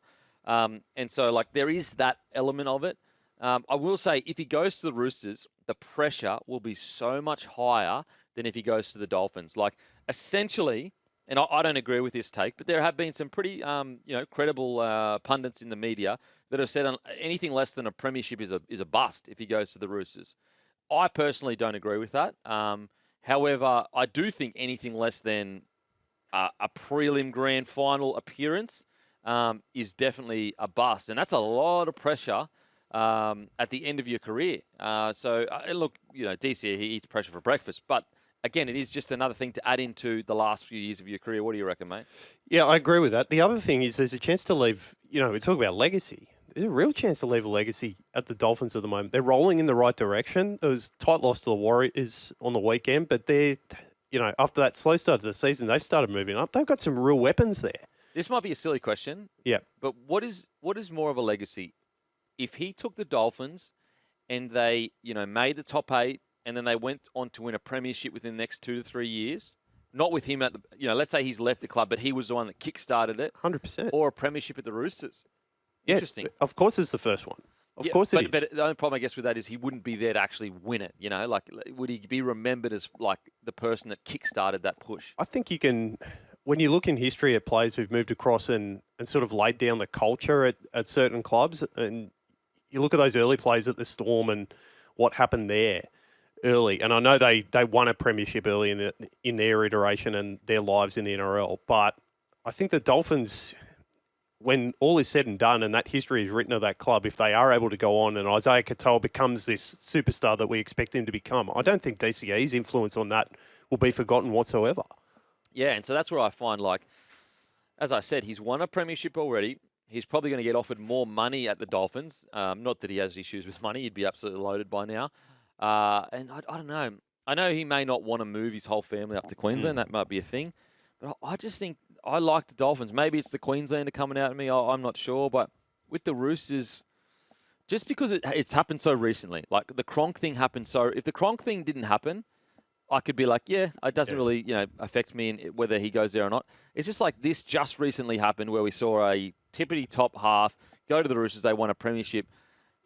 And so, there is that element of it. I will say, if he goes to the Roosters, the pressure will be so much higher than if he goes to the Dolphins. Like, essentially, and I don't agree with this take, but there have been some pretty, credible pundits in the media that have said anything less than a premiership is a bust if he goes to the Roosters. I personally don't agree with that. However, I do think anything less than a prelim grand final appearance is definitely a bust, and that's a lot of pressure at the end of your career. Look, DCE, he eats pressure for breakfast, but again, it is just another thing to add into the last few years of your career. What do you reckon, mate? Yeah, I agree with that. The other thing is there's a chance to leave, we talk about legacy. There's a real chance to leave a legacy at the Dolphins at the moment. They're rolling in the right direction. It was a tight loss to the Warriors on the weekend, but they're, after that slow start to the season, they've started moving up. They've got some real weapons there. This might be a silly question. Yeah. But what is more of a legacy? If he took the Dolphins and they, made the top 8 and then they went on to win a premiership within the next 2 to 3 years, not with him at the, let's say he's left the club, but he was the one that kick-started it. 100%. Or a premiership at the Roosters. Yeah, Interesting. Of course it's the first one. Of course it is. But the only problem, I guess, with that is he wouldn't be there to actually win it. Like, would he be remembered as, like, the person that kick-started that push? I think you can, when you look in history at players who've moved across and sort of laid down the culture at certain clubs, and you look at those early players at the Storm and what happened there early, and I know they won a premiership early in their iteration and their lives in the NRL, but I think the Dolphins, when all is said and done and that history is written of that club, if they are able to go on and Isaiah Katoa becomes this superstar that we expect him to become, I don't think DCE's influence on that will be forgotten whatsoever. Yeah, and so that's where I find, like, as I said, he's won a premiership already. He's probably going to get offered more money at the Dolphins. Not that he has issues with money. He'd be absolutely loaded by now. And I don't know. I know he may not want to move his whole family up to Queensland. That might be a thing. But I just think I like the Dolphins. Maybe it's the Queenslander coming out at me. I'm not sure. But with the Roosters, just because it's happened so recently, like the Cronk thing happened so... If the Cronk thing didn't happen, I could be like, yeah, it doesn't really, affect me in whether he goes there or not. It's just like this just recently happened where we saw a tippity top half go to the Roosters. They won a premiership,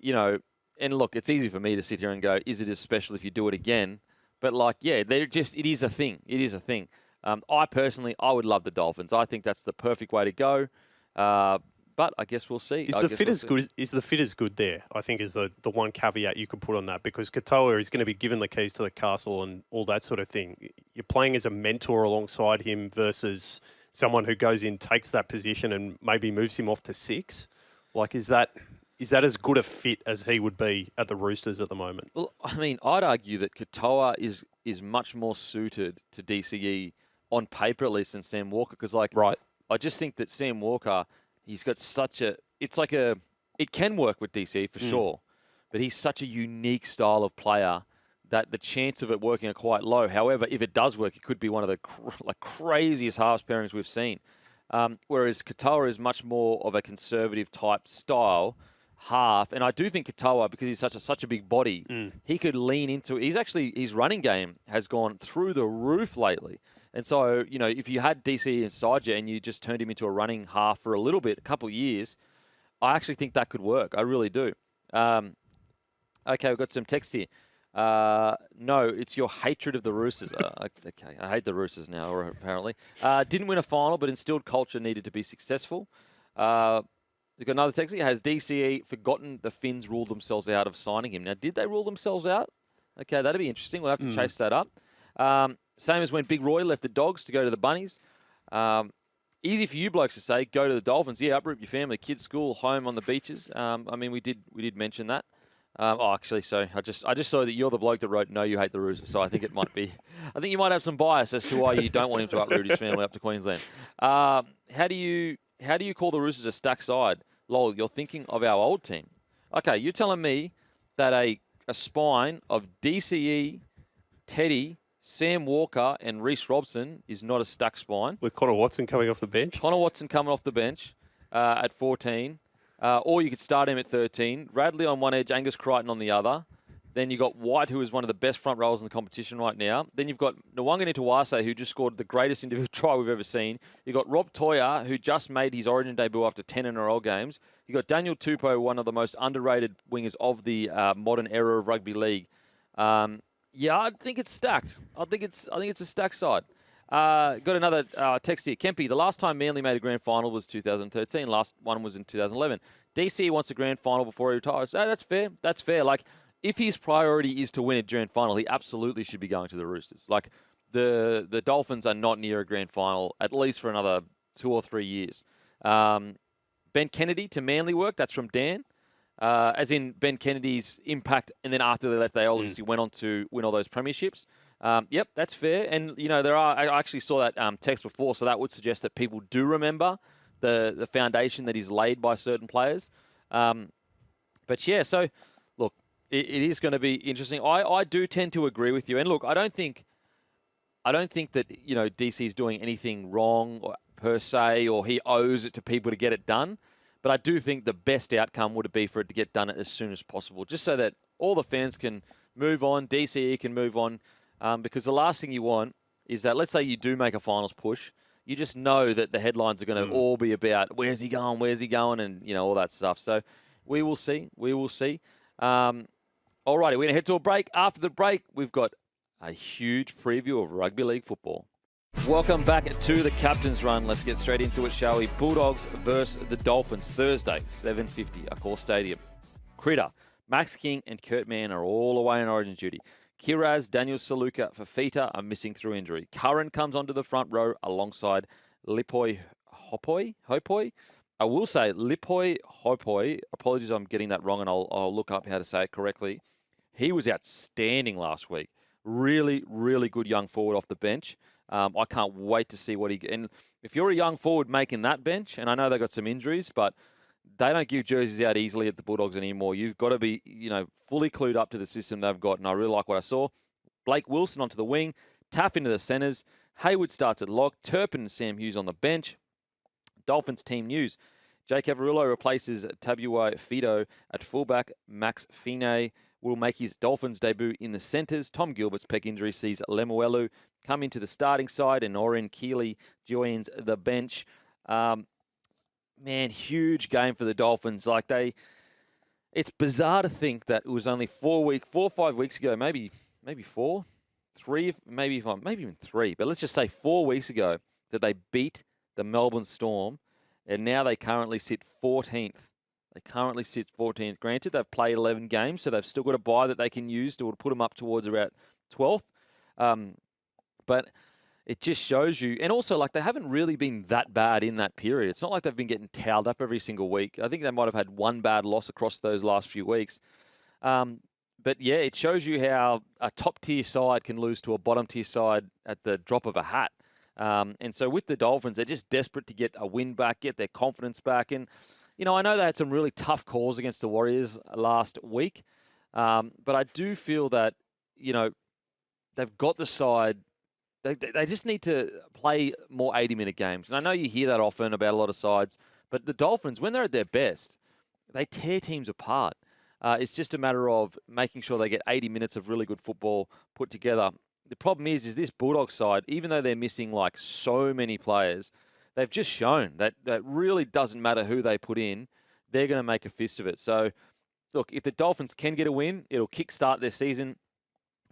and look, it's easy for me to sit here and go, is it as special if you do it again? But like, yeah, it is a thing. It is a thing. I personally would love the Dolphins. I think that's the perfect way to go. But I guess we'll see. Is the fit as good there? I think is the one caveat you could put on that, because Katoa is going to be given the keys to the castle and all that sort of thing. You're playing as a mentor alongside him versus someone who goes in, takes that position and maybe moves him off to 6. Like, is that as good a fit as he would be at the Roosters at the moment? Well, I mean, I'd argue that Katoa is much more suited to DCE on paper, at least, than Sam Walker. Because, right. I just think that Sam Walker, he's got it can work with DCE for sure, but he's such a unique style of player that the chance of it working are quite low. However, if it does work, it could be one of the craziest halves pairings we've seen. Whereas Katoa is much more of a conservative type style half, and I do think Katoa, because he's such a big body, he could lean into. His running game has gone through the roof lately. And so, if you had DCE inside you and you just turned him into a running half for a little bit, a couple of years, I actually think that could work. I really do. Okay, we've got some text here. No, it's your hatred of the Roosters. Okay, I hate the Roosters now, apparently. Didn't win a final, but instilled culture needed to be successful. We've got another text here. Has DCE forgotten the Finns ruled themselves out of signing him? Now, did they rule themselves out? Okay, that'd be interesting. We'll have to chase that up. Same as when Big Roy left the Dogs to go to the Bunnies. Easy for you blokes to say, go to the Dolphins. Yeah, uproot your family, kids, school, home, on the beaches. I mean, we did mention that. Actually, so I just saw that you're the bloke that wrote, no, you hate the Roosters. So I think it might be, I think you might have some bias as to why you don't want him to uproot his family up to Queensland. How do you call the Roosters a stacked side? Lol, you're thinking of our old team. Okay, you're telling me that a spine of DCE, Teddy, Sam Walker and Reece Robson is not a stacked spine. With Connor Watson coming off the bench? Connor Watson coming off the bench at 14. Or you could start him at 13. Radley on one edge, Angus Crichton on the other. Then you've got White, who is one of the best front rowers in the competition right now. Then you've got Nwanga Nitawase, who just scored the greatest individual try we've ever seen. You've got Rob Toya, who just made his Origin debut after 10 NRL games. You've got Daniel Tupou, one of the most underrated wingers of the modern era of rugby league. I think it's stacked. I think it's a stacked side. Got another text here. Kempy, the last time Manly made a grand final was 2013. Last one was in 2011. DC wants a grand final before he retires. That's fair. That's fair. Like, if his priority is to win a grand final, he absolutely should be going to the Roosters. Like, the Dolphins are not near a grand final, at least for another 2 or 3 years. Ben Kennedy to Manly work, that's from Dan. As in Ben Kennedy's impact, and then after they left, they obviously went on to win all those premierships. Yep, that's fair. And, I actually saw that text before, so that would suggest that people do remember the foundation that is laid by certain players. But, yeah, so, look, it is going to be interesting. I do tend to agree with you. And, look, I don't think that, DC is doing anything wrong per se, or he owes it to people to get it done. But I do think the best outcome would be for it to get done as soon as possible, just so that all the fans can move on, DCE can move on, because the last thing you want is that, let's say you do make a finals push, you just know that the headlines are going to all be about where's he going, and all that stuff. So we will see. Alrighty, we're going to head to a break. After the break, we've got a huge preview of rugby league football. Welcome back to the Captain's Run. Let's get straight into it, shall we? Bulldogs versus the Dolphins, Thursday, 7:50, Accor Stadium. Critter, Max King and Kurt Mann are all away on Origin duty. Kiraz, Daniel Saluka, Fafita are missing through injury. Curran comes onto the front row alongside Lipoi Hopoi. I will say Lipoi Hopoi, apologies if I'm getting that wrong, and I'll look up how to say it correctly. He was outstanding last week. Really, really good young forward off the bench. I can't wait to see what and if you're a young forward making that bench, and I know they've got some injuries, but they don't give jerseys out easily at the Bulldogs anymore. You've got to be, fully clued up to the system they've got, and I really like what I saw. Blake Wilson onto the wing, Taff into the centres, Hayward starts at lock, Turpin and Sam Hughes on the bench. Dolphins team news. Jake Averillo replaces Tabuai Fido at fullback. Max Fine will make his Dolphins debut in the centres. Tom Gilbert's pec injury sees Lemuelu come into the starting side, and Oren Keeley joins the bench. Man, huge game for the Dolphins. It's bizarre to think that it was only 4 or 5 weeks ago, maybe 4, 3, maybe even 3, but let's just say 4 weeks ago that they beat the Melbourne Storm, and now they currently sit 14th. Granted, they've played 11 games, so they've still got a bye that they can use to put them up towards about 12th. But it just shows you, and also they haven't really been that bad in that period. It's not like they've been getting towed up every single week. I think they might have had one bad loss across those last few weeks. But yeah, it shows you how a top tier side can lose to a bottom tier side at the drop of a hat. And so with the Dolphins, they're just desperate to get a win back, get their confidence back. And, I know they had some really tough calls against the Warriors last week. But I do feel that, they've got the side. They just need to play more 80-minute games. And I know you hear that often about a lot of sides. But the Dolphins, when they're at their best, they tear teams apart. It's just a matter of making sure they get 80 minutes of really good football put together. The problem is this Bulldogs side, even though they're missing so many players, they've just shown that really doesn't matter who they put in, they're going to make a fist of it. So, look, if the Dolphins can get a win, it'll kickstart their season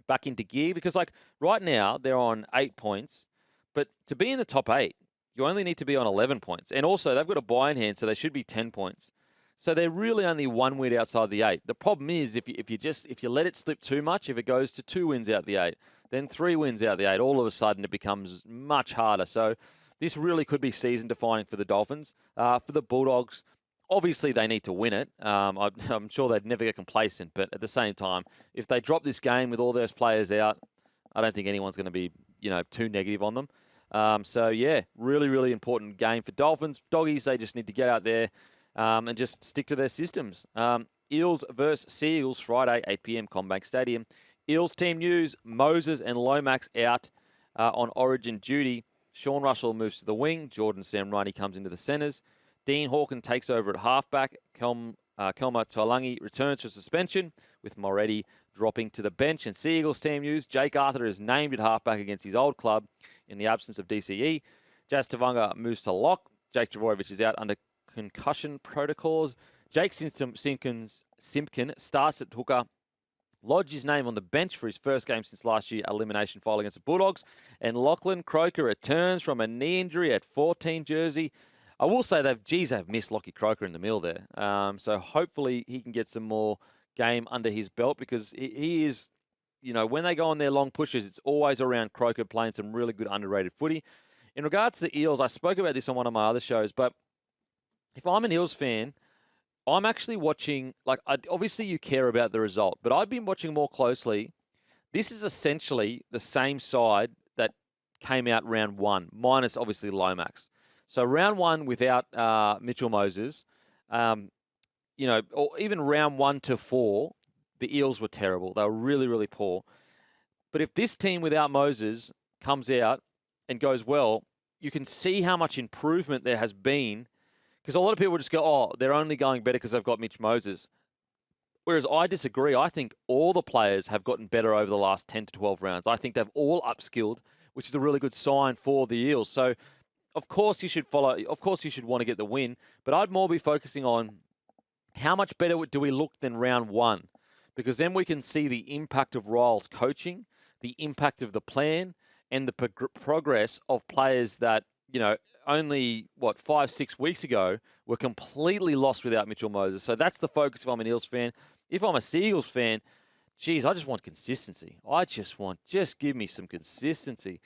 back into gear, because right now they're on 8 points, but to be in the top 8, you only need to be on 11 points. And also they've got a bye in hand, so they should be 10 points. So they're really only 1 win outside the 8. The problem is if you let it slip too much, if it goes to 2 wins out the 8, then 3 wins out the 8, all of a sudden it becomes much harder. So this really could be season defining for the Dolphins. For the Bulldogs, obviously they need to win it. I'm sure they'd never get complacent, but at the same time, if they drop this game with all those players out, I don't think anyone's going to be too negative on them. So yeah, really, really important game for Dolphins. Doggies, they just need to get out there and just stick to their systems. Eels versus Sea Eagles, Friday, 8 p.m, Combank Stadium. Eels team news, Moses and Lomax out on Origin duty. Sean Russell moves to the wing. Jordan Sam Riney comes into the centres. Dean Hawken takes over at halfback. Kelma Taulangi returns for suspension, with with Moretti dropping to the bench. And Sea Eagles team news, Jake Arthur is named at halfback against his old club in the absence of DCE. Jazz Tavanga moves to lock. Jake Travojevic is out under concussion protocols. Jake Simpkin starts at hooker. Lodged his name on the bench for his first game since last year's elimination final against the Bulldogs. And Lachlan Croker returns from a knee injury at 14 jersey. I will say they've missed Lockie Croker in the middle there. So hopefully he can get some more game under his belt, because he is, when they go on their long pushes, it's always around Croker playing some really good underrated footy. In regards to the Eels, I spoke about this on one of my other shows, but if I'm an Eels fan, I'm actually watching, obviously you care about the result, but I've been watching more closely. This is essentially the same side that came out round one, minus obviously Lomax. So round one without Mitchell Moses, or even round 1 to 4, the Eels were terrible. They were really, really poor. But if this team without Moses comes out and goes well, you can see how much improvement there has been. Because a lot of people just go, oh, they're only going better because they've got Mitch Moses. Whereas I disagree. I think all the players have gotten better over the last 10 to 12 rounds. I think they've all upskilled, which is a really good sign for the Eels. So, of course, you should follow. Of course, you should want to get the win. But I'd more be focusing on how much better do we look than round one? Because then we can see the impact of Ryle's coaching, the impact of the plan, and the progress of players that, only, 5-6 weeks ago were completely lost without Mitchell Moses. So that's the focus if I'm an Eels fan. If I'm a Sea Eagles fan, geez, I just want consistency. Just give me some consistency.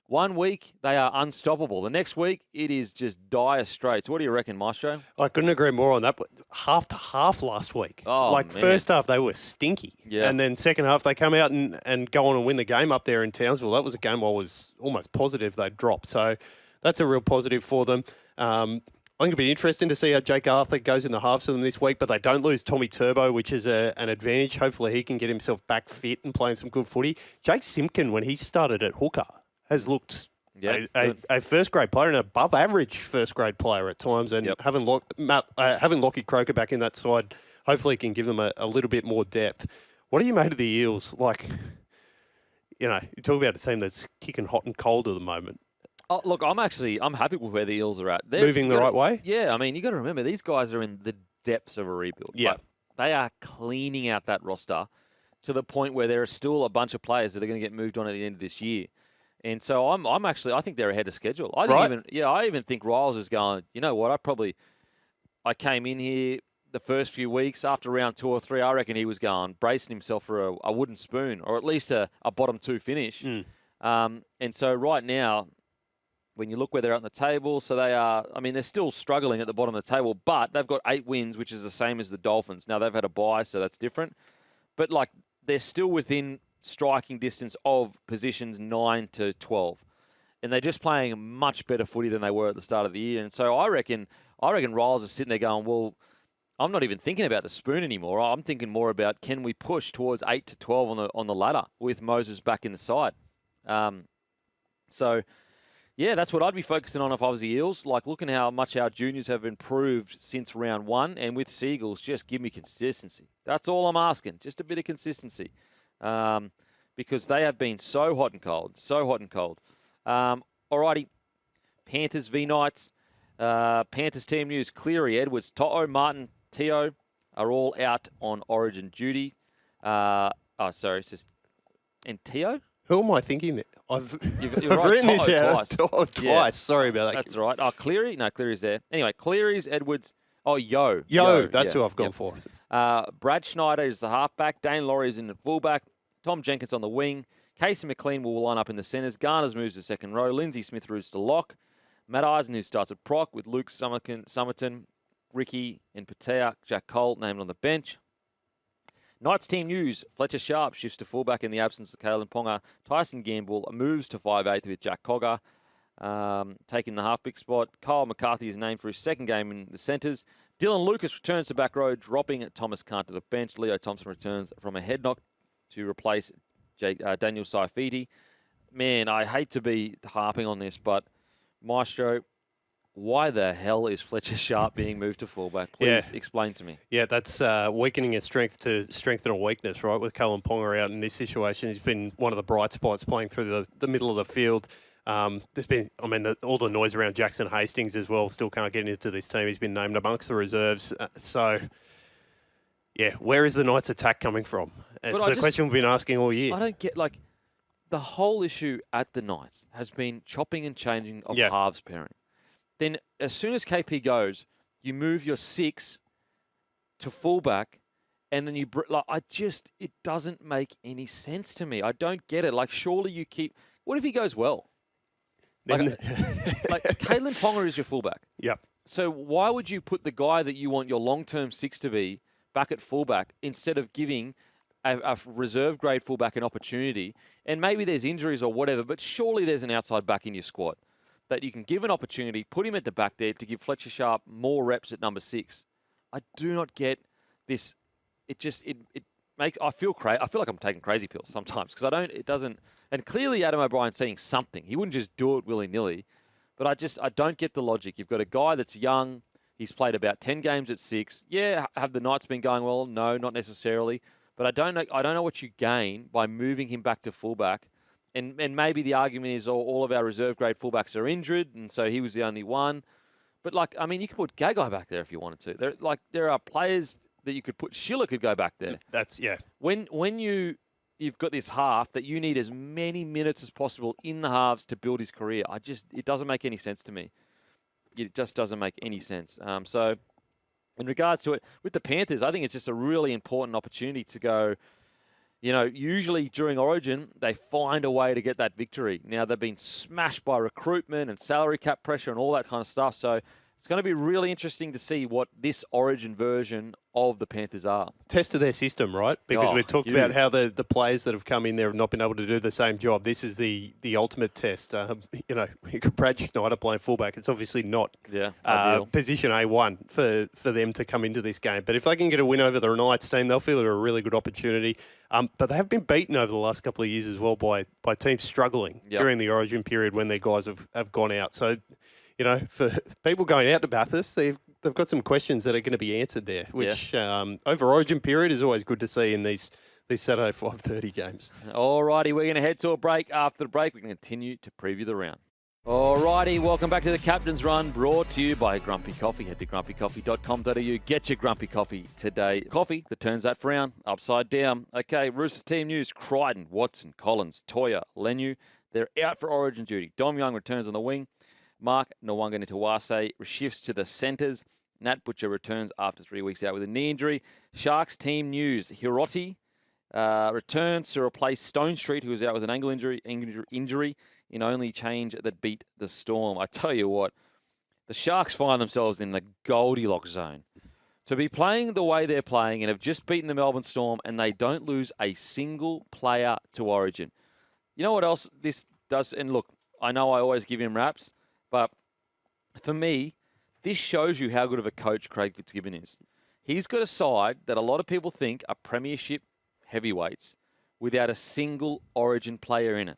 1 week, they are unstoppable. The next week, it is just dire straits. What do you reckon, Maestro? I couldn't agree more on that. But half to half last week. Oh, man. First half, they were stinky. Yeah. And then second half, they come out and go on and win the game up there in Townsville. That was a game I was almost positive they'd drop. So that's a real positive for them. I think it'll be interesting to see how Jake Arthur goes in the halves for them this week, but they don't lose Tommy Turbo, which is an advantage. Hopefully he can get himself back fit and playing some good footy. Jake Simpkin, when he started at hooker, has looked a first-grade player, an above-average first-grade player at times, and having Lockie Croker back in that side, hopefully can give them a little bit more depth. What do you made of the Eels? You talk about a team that's kicking hot and cold at the moment. Oh, look, I'm happy with where the Eels are at. They're moving the right way? Yeah, I mean, you got to remember, these guys are in the depths of a rebuild. Yeah. They are cleaning out that roster to the point where there are still a bunch of players that are going to get moved on at the end of this year. And so I think they're ahead of schedule. I even think Riles is going, you know what, I came in here the first few weeks after round 2 or 3, I reckon he was bracing himself for a wooden spoon, or at least a bottom 2 finish. And so right now, when you look where they're at on the table, so they're still struggling at the bottom of the table, but they've got 8 wins, which is the same as the Dolphins. Now, they've had a bye, so that's different. But, they're still within striking distance of positions 9 to 12. And they're just playing much better footy than they were at the start of the year. And so I reckon Riles is sitting there going, well, I'm not even thinking about the spoon anymore. I'm thinking more about, can we push towards 8 to 12 on the ladder with Moses back in the side? Yeah, that's what I'd be focusing on if I was the Eels. Looking how much our juniors have improved since round 1. And with Sea Eagles, just give me consistency. That's all I'm asking. Just a bit of consistency. Because they have been so hot and cold. Alrighty. Panthers v Knights. Panthers team news. Cleary, Edwards, To'o, Martin, Teo are all out on Origin duty. It's just... And Teo? Who am I thinking that? I've written this out twice. twice. Yeah. Sorry about that. That's right. Oh, Cleary? No, Cleary's there. Anyway, Cleary's, Edwards. Oh, Yo, that's who I've gone for. Brad Schneider is the halfback. Dane Laurie is in the fullback. Tom Jenkins on the wing. Casey McLean will line up in the centres. Garners moves to second row. Lindsay Smith moves to lock. Matt Eisen, who starts at proc, with Luke Summerton, Ricky and Patea. Jack Cole named on the bench. Knights team news. Fletcher Sharp shifts to fullback in the absence of Kalen Ponga. Tyson Gamble moves to 5'8" with Jack Cogger, taking the halfback spot. Kyle McCarthy is named for his second game in the centres. Dylan Lucas returns to back row, dropping Thomas Kant to the bench. Leo Thompson returns from a head knock to replace Daniel Saifiti. Man, I hate to be harping on this, but Maestro, why the hell is Fletcher Sharp being moved to fullback? Please explain to me. Yeah, that's weakening a strength to strengthen a weakness, right? With Kalen Ponga out in this situation, he's been one of the bright spots playing through the middle of the field. There's been, all the noise around Jackson Hastings as well. Still can't get into this team. He's been named amongst the reserves. Where is the Knights' attack coming from? It's the question we've been asking all year. I don't get, the whole issue at the Knights has been chopping and changing of halves pairing. Then as soon as KP goes, you move your 6 to fullback, and then it doesn't make any sense to me. I don't get it. Surely you keep. What if he goes well? Caitlin Ponga is your fullback. Yep. So why would you put the guy that you want your long-term 6 to be back at fullback instead of giving a reserve grade fullback an opportunity? And maybe there's injuries or whatever, but surely there's an outside back in your squad that you can give an opportunity, put him at the back there to give Fletcher Sharp more reps at number 6. I do not get this. It makes, I feel like I'm taking crazy pills sometimes because it doesn't, and clearly Adam O'Brien's saying something. He wouldn't just do it willy-nilly, but I don't get the logic. You've got a guy that's young. He's played about 10 games at 6. Yeah, have the Knights been going well? No, not necessarily. But I don't know what you gain by moving him back to fullback. And maybe the argument is all of our reserve grade fullbacks are injured, and so he was the only one. But you could put Gagai back there if you wanted to. There are players that you could put. Schiller could go back there. When you've got this half that you need as many minutes as possible in the halves to build his career, it doesn't make any sense to me. It just doesn't make any sense. So in regards to it, with the Panthers, I think it's just a really important opportunity to go. Usually during Origin, they find a way to get that victory. Now, they've been smashed by recruitment and salary cap pressure and all that kind of stuff. So it's going to be really interesting to see what this Origin version of the Panthers are. Test of their system, right? Because we've talked about how the players that have come in there have not been able to do the same job. This is the ultimate test. Brad Schneider playing fullback. It's obviously not position A1 for them to come into this game. But if they can get a win over the Knights team, they'll feel it a really good opportunity. But they have been beaten over the last couple of years as well by teams struggling during the Origin period when their guys have gone out. So, for people going out to Bathurst, they've got some questions that are going to be answered there, which over Origin period is always good to see in these Saturday 5:30 games. All righty, we're going to head to a break. After the break, we can continue to preview the round. All righty, welcome back to the Captain's Run, brought to you by Grumpy Coffee. Head to grumpycoffee.com.au. Get your Grumpy Coffee today. Coffee that turns that frown upside down. Okay, Roosters team news. Crichton, Watson, Collins, Toya, Lenu. They're out for Origin duty. Dom Young returns on the wing. Mark Nwanga-Nitawase shifts to the centres. Nat Butcher returns after 3 weeks out with a knee injury. Sharks team news. Hiroti returns to replace Stone Street, who was out with an ankle injury in only change that beat the Storm. I tell you what, the Sharks find themselves in the Goldilocks zone. To be playing the way they're playing and have just beaten the Melbourne Storm and they don't lose a single player to Origin. You know what else this does? And look, I know I always give him raps, but for me, this shows you how good of a coach Craig Fitzgibbon is. He's got a side that a lot of people think are premiership heavyweights without a single Origin player in it.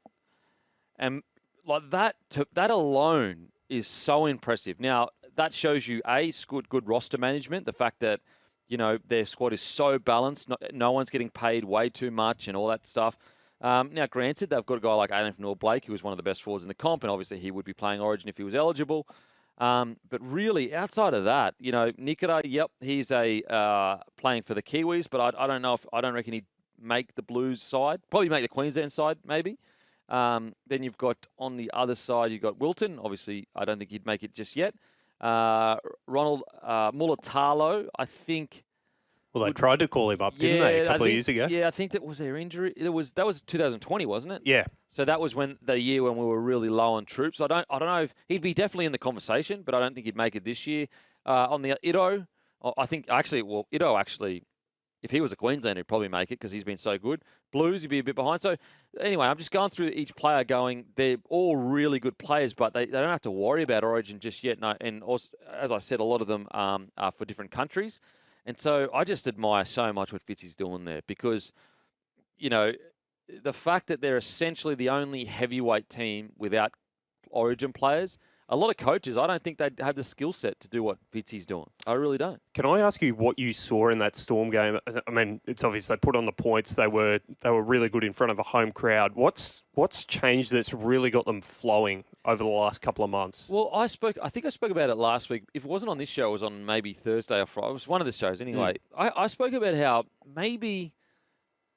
And that alone is so impressive. Now, that shows you, good roster management, the fact that, their squad is so balanced, no one's getting paid way too much and all that stuff. Now, granted, they've got a guy like Aiden Fanua-Blake, who was one of the best forwards in the comp, and obviously he would be playing Origin if he was eligible. But really, outside of that, Nikora, he's playing for the Kiwis, but I don't reckon he'd make the Blues side. Probably make the Queensland side, maybe. Then you've got, on the other side, you've got Wilton. Obviously, I don't think he'd make it just yet. Ronald Mulatalo, I think. Well, they tried to call him up, didn't they, a couple of years ago? Yeah, I think that was their injury. That was 2020, wasn't it? Yeah. So that was the year when we were really low on troops. I don't know if he'd be definitely in the conversation, but I don't think he'd make it this year. On the Ito, I think Ito actually, if he was a Queenslander, he'd probably make it because he's been so good. Blues, he'd be a bit behind. So anyway, I'm just going through each player going, they're all really good players, but they don't have to worry about Origin just yet. No, and also, as I said, a lot of them are for different countries. And so I just admire so much what Fitzy's doing there because, the fact that they're essentially the only heavyweight team without Origin players, a lot of coaches, I don't think they have the skill set to do what Fitzy's doing. I really don't. Can I ask you what you saw in that Storm game? I mean, it's obvious they put on the points. They were really good in front of a home crowd. What's changed that's really got them flowing over the last couple of months? Well, I think I spoke about it last week. If it wasn't on this show, it was on maybe Thursday or Friday. It was one of the shows anyway. I spoke about how maybe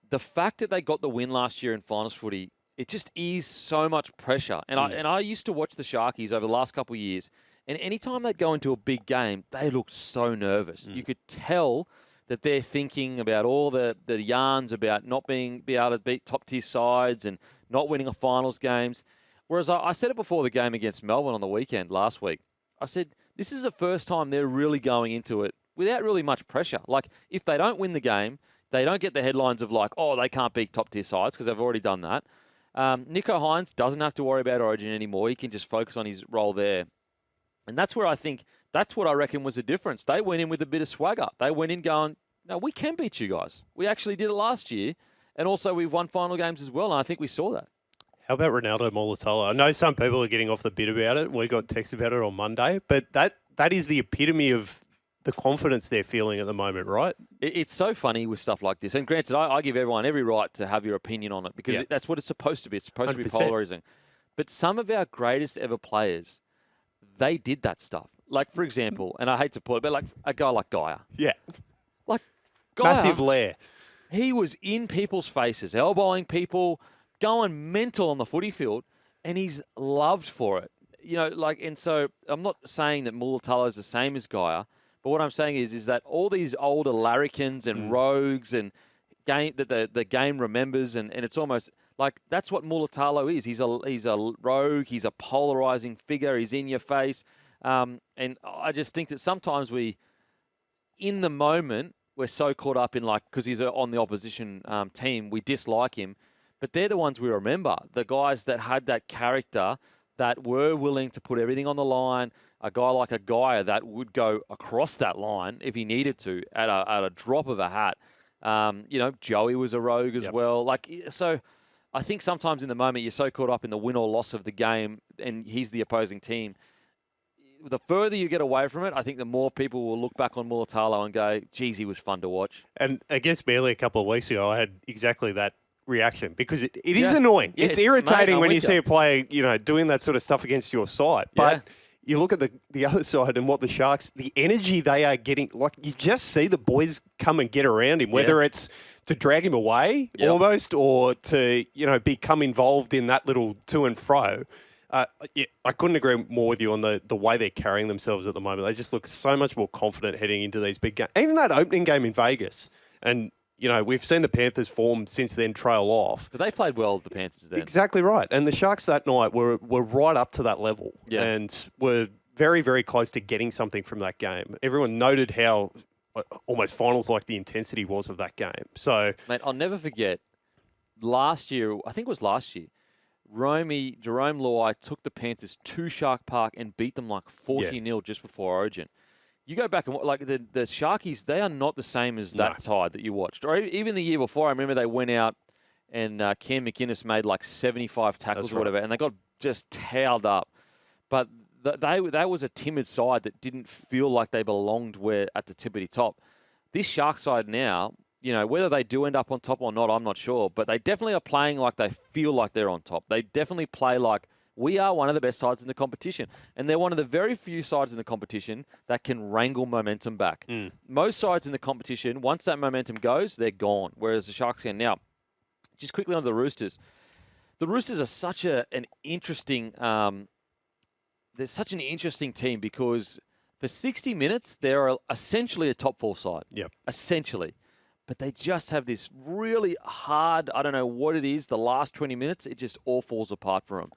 the fact that they got the win last year in finals footy, it just eased so much pressure. And I used to watch the Sharkies over the last couple of years, and anytime they'd go into a big game, they looked so nervous. You could tell that they're thinking about all the yarns about not be able to beat top-tier sides and not winning a finals games. Whereas I said it before the game against Melbourne on the weekend last week. I said, this is the first time they're really going into it without really much pressure. Like, if they don't win the game, they don't get the headlines of like, oh, they can't beat top-tier sides because they've already done that. Nico Hines doesn't have to worry about Origin anymore. He can just focus on his role there. And that's where that's what I reckon was the difference. They went in with a bit of swagger. They went in going, no, we can beat you guys. We actually did it last year. And also we've won final games as well. And I think we saw that. How about Ronaldo Mulatalo? I know some people are getting off the bit about it. We got text about it on Monday. But that is the epitome of the confidence they're feeling at the moment, right? It's so funny with stuff like this. And granted, I give everyone every right to have your opinion on it because that's what it's supposed to be. It's supposed to be 100%. polarizing. But some of our greatest ever players, they did that stuff. Like, for example, and I hate to put it, but like a guy like Gaia. Yeah. Like, Gaia, Massive lair. he was in people's faces, elbowing people, going mental on the footy field, and he's loved for it. You know, like, and so I'm not saying that Mulatalo is the same as Gaia, but what I'm saying is that all these older larrikins and rogues and game that the game remembers, and it's almost like that's what Mulatalo is. He's a rogue. He's a polarizing figure. He's in your face. And I just think that sometimes in the moment, we're so caught up in like, because he's on the opposition team, we dislike him. But they're the ones we remember, the guys that had that character, that were willing to put everything on the line. A guy like a Gaia that would go across that line if he needed to at a drop of a hat. You know, Joey was a rogue as well. Like, so I think sometimes in the moment you're so caught up in the win or loss of the game and he's the opposing team. The further you get away from it, I think the more people will look back on Mulatalo and go, geez, he was fun to watch. And against Manly a couple of weeks ago, I had exactly that reaction because it is annoying. Yeah, it's irritating mate, when you see a player, doing that sort of stuff against your side. But you look at the other side and what the Sharks, the energy they are getting, like you just see the boys come and get around him, whether it's to drag him away almost or to, become involved in that little to and fro. I couldn't agree more with you on the way they're carrying themselves at the moment. They just look so much more confident heading into these big games. Even that opening game in Vegas. And, we've seen the Panthers form since then trail off. But they played well with the Panthers then. Exactly right. And the Sharks that night were right up to that level and were very, very close to getting something from that game. Everyone noted how almost finals-like the intensity was of that game. So, mate, I'll never forget last year, I think it was last year, Jerome Luai took the Panthers to Shark Park and beat them like 40-0 just before Origin. You go back and like the Sharkies, they are not the same as that side that you watched. Or even the year before, I remember they went out and Cam McInnes made like 75 tackles or whatever, and they got just towed up. But that was a timid side that didn't feel like they belonged at the tippity top. This Shark side now, whether they do end up on top or not, I'm not sure. But they definitely are playing like they feel like they're on top. They definitely play like we are one of the best sides in the competition. And they're one of the very few sides in the competition that can wrangle momentum back. Most sides in the competition, once that momentum goes, they're gone. Whereas the Sharks can. Now, just quickly on the Roosters. The Roosters are such an interesting... they're such an interesting team because for 60 minutes, they're essentially a top four side. Yep. Essentially. But they just have this really hard, I don't know what it is, the last 20 minutes, it just all falls apart for them.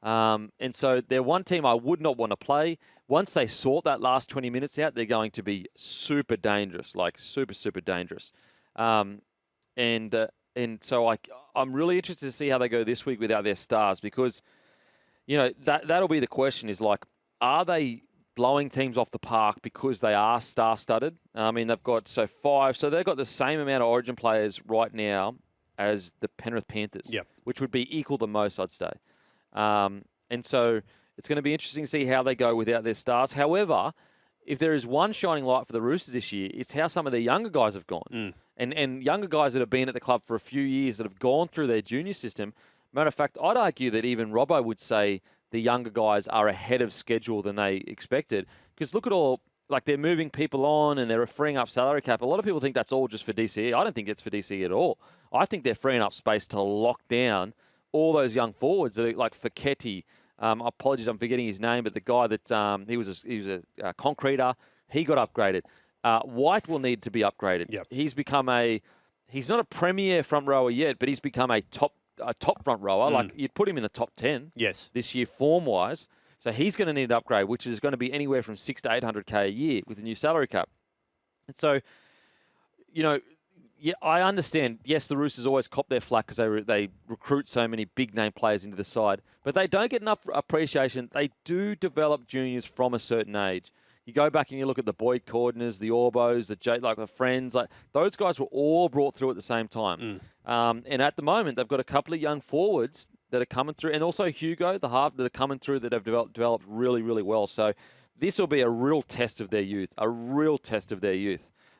And so they're one team I would not want to play. Once they sort that last 20 minutes out, they're going to be super dangerous, like super, super dangerous. And so I'm really interested to see how they go this week without their stars because, that'll be the question is like, are they blowing teams off the park because they are star-studded? I mean, they've got five. So they've got the same amount of Origin players right now as the Penrith Panthers, which would be equal to most, I'd say. And so It's going to be interesting to see how they go without their stars. However, if there is one shining light for the Roosters this year, it's how some of their younger guys have gone. And younger guys that have been at the club for a few years that have gone through their junior system. Matter of fact, I'd argue that even Robbo would say the younger guys are ahead of schedule than they expected. Because look at all, like they're moving people on and they're freeing up salary cap. A lot of people think that's all just for DCE. I don't think it's for DCE at all. I think they're freeing up space to lock down all those young forwards, like Feketi. Apologies, I'm forgetting his name, but the guy that he was a concreter, he got upgraded. White will need to be upgraded. Yep. He's not a premier front rower yet, but he's become a top front rower. Like you'd put him in the top 10 this year form wise. So he's going to need an upgrade, which is going to be anywhere from $600 to $800K a year with the new salary cap. And so, yeah, I understand. Yes, the Roosters always cop their flack because they recruit so many big-name players into the side. But they don't get enough appreciation. They do develop juniors from a certain age. You go back and you look at the Boyd Cordners, the Orbos, the Friends. Like those guys were all brought through at the same time. And at the moment, they've got a couple of young forwards that are coming through. And also Hugo, the half, that are coming through that have developed really, really well. So this will be a real test of their youth.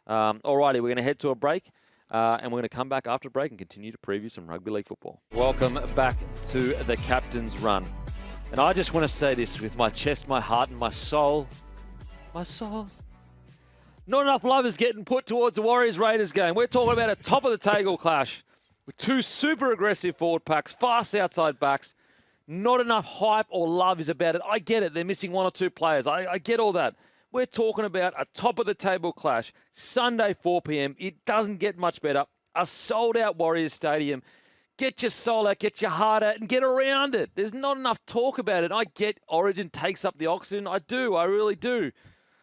All righty, we're going to head to a break. And we're going to come back after break and continue to preview some rugby league football. Welcome back to the Captain's Run. And I just want to say this with my chest, my heart, and my soul. My soul. Not enough love is getting put towards the Warriors-Raiders game. We're talking about a top-of-the-table clash with two super aggressive forward packs, fast outside backs. Not enough hype or love is about it. I get it. They're missing one or two players. I get all that. We're talking about a top-of-the-table clash, Sunday 4 p.m. It doesn't get much better. A sold-out Warriors Stadium. Get your soul out, get your heart out, and get around it. There's not enough talk about it. I get Origin takes up the oxygen. I do. I really do.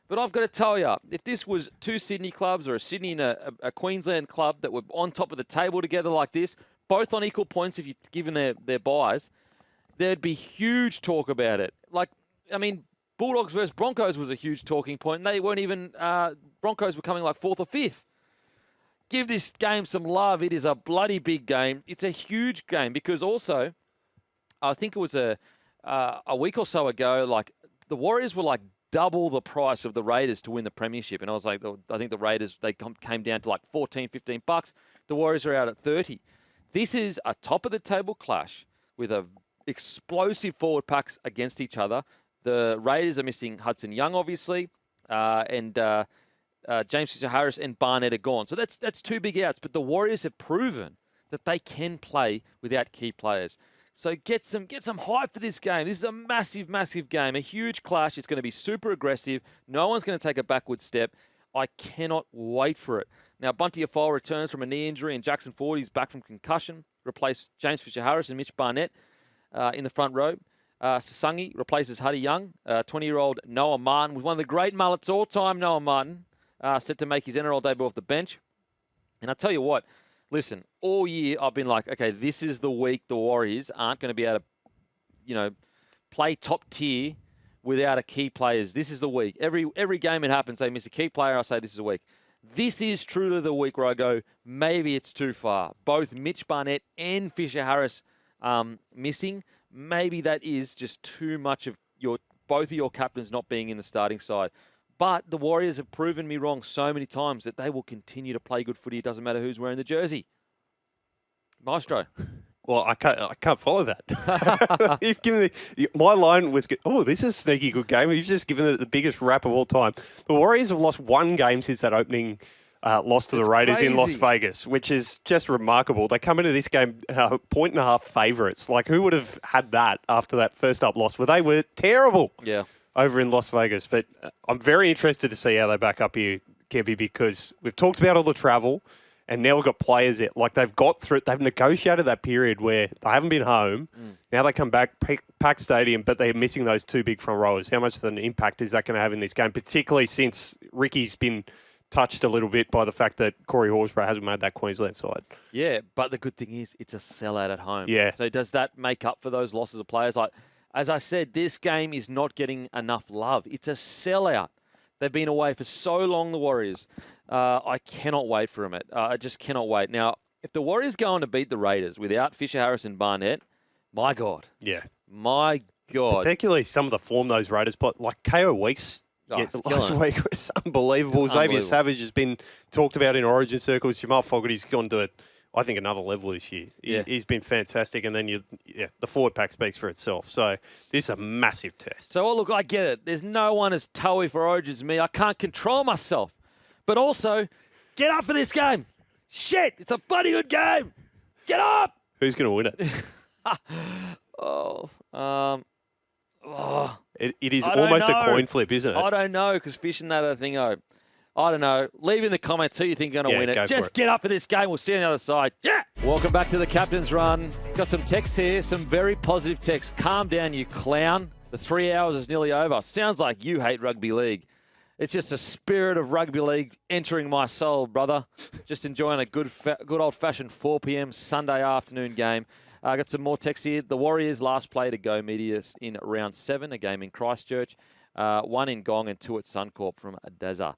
But I've got to tell you, if this was two Sydney clubs or a Sydney and a Queensland club that were on top of the table together like this, both on equal points if you're given their buys, there'd be huge talk about it. Bulldogs versus Broncos was a huge talking point. And they weren't even, Broncos were coming like fourth or fifth. Give this game some love. It is a bloody big game. It's a huge game because also, I think it was a week or so ago, like the Warriors were like double the price of the Raiders to win the premiership. And I was like, I think the Raiders, they came down to like $14-15. The Warriors are out at 30. This is a top-of-the-table clash with a explosive forward packs against each other. The Raiders are missing Hudson Young, obviously, and James Fisher-Harris and Barnett are gone. So that's two big outs. But the Warriors have proven that they can play without key players. So get some hype for this game. This is a massive, massive game, a huge clash. It's going to be super aggressive. No one's going to take a backward step. I cannot wait for it. Now, Bunty Afoa returns from a knee injury, and Jackson Ford is back from concussion. Replace James Fisher-Harris and Mitch Barnett in the front row. Sasangi replaces Huddy Young. 20-year-old Noah Martin with one of the great mullets all time, Noah Martin, set to make his NRL debut off the bench. And I tell you what, listen, all year I've been like, okay, this is the week the Warriors aren't going to be able to, play top tier without a key players. This is the week. Every game it happens, they miss a key player, I say this is a week. This is truly the week where I go, maybe it's too far. Both Mitch Barnett and Fisher-Harris missing. Maybe that is just too much of both of your captains not being in the starting side. But the Warriors have proven me wrong so many times that they will continue to play good footy. It doesn't matter who's wearing the jersey. Maestro. Well, I can't follow that. You've given my line was good. Oh, this is a sneaky good game. You've just given it the biggest rap of all time. The Warriors have lost one game since that opening loss to the Raiders in Las Vegas, which is just remarkable. They come into this game 1.5 favourites. Like, who would have had that after that first up loss? Well, they were terrible over in Las Vegas. But I'm very interested to see how they back up here, Kevy, because we've talked about all the travel. And now we've got players that, like, they've negotiated that period where they haven't been home. Now they come back, packed stadium, but they're missing those two big front rowers. How much of an impact is that going to have in this game, particularly since Ricky's been touched a little bit by the fact that Corey Horsburgh hasn't made that Queensland side? Yeah, but the good thing is it's a sellout at home. Yeah. So does that make up for those losses of players? Like, as I said, this game is not getting enough love. It's a sellout. They've been away for so long, the Warriors. I cannot wait for them. I just cannot wait. Now, if the Warriors go on to beat the Raiders without Fisher-Harris and Barnett, my God. Yeah. My God. Particularly some of the form those Raiders play, like KO Weeks. Oh, it's last killing week was unbelievable. Xavier Unbelievable. Savage has been talked about in Origin circles. Jamal Fogarty's gone to, I think, another level this year. Yeah. He's been fantastic. And then the forward pack speaks for itself. So this is a massive test. So, look, I get it. There's no one as toey for Origins as me. I can't control myself. But also, get up for this game. Shit, it's a bloody good game. Get up. Who's going to win it? It is I don't almost a know. coin flip, isn't it? I don't know, because fishing that other thing, I don't know. Leave in the comments who you think is going to win go it. for Just it. get up for this game. We'll see you on the other side. Yeah. Welcome back to the Captain's Run. Got some texts here, some very positive texts. Calm down, you clown. The 3 hours is nearly over. Sounds like you hate rugby league. It's just the spirit of rugby league entering my soul, brother. Just enjoying a good old-fashioned 4 p.m. Sunday afternoon game. I got some more texts here. The Warriors last played to Go Media in round 7, a game in Christchurch. 1 in Gong and 2 at Suncorp from Daza.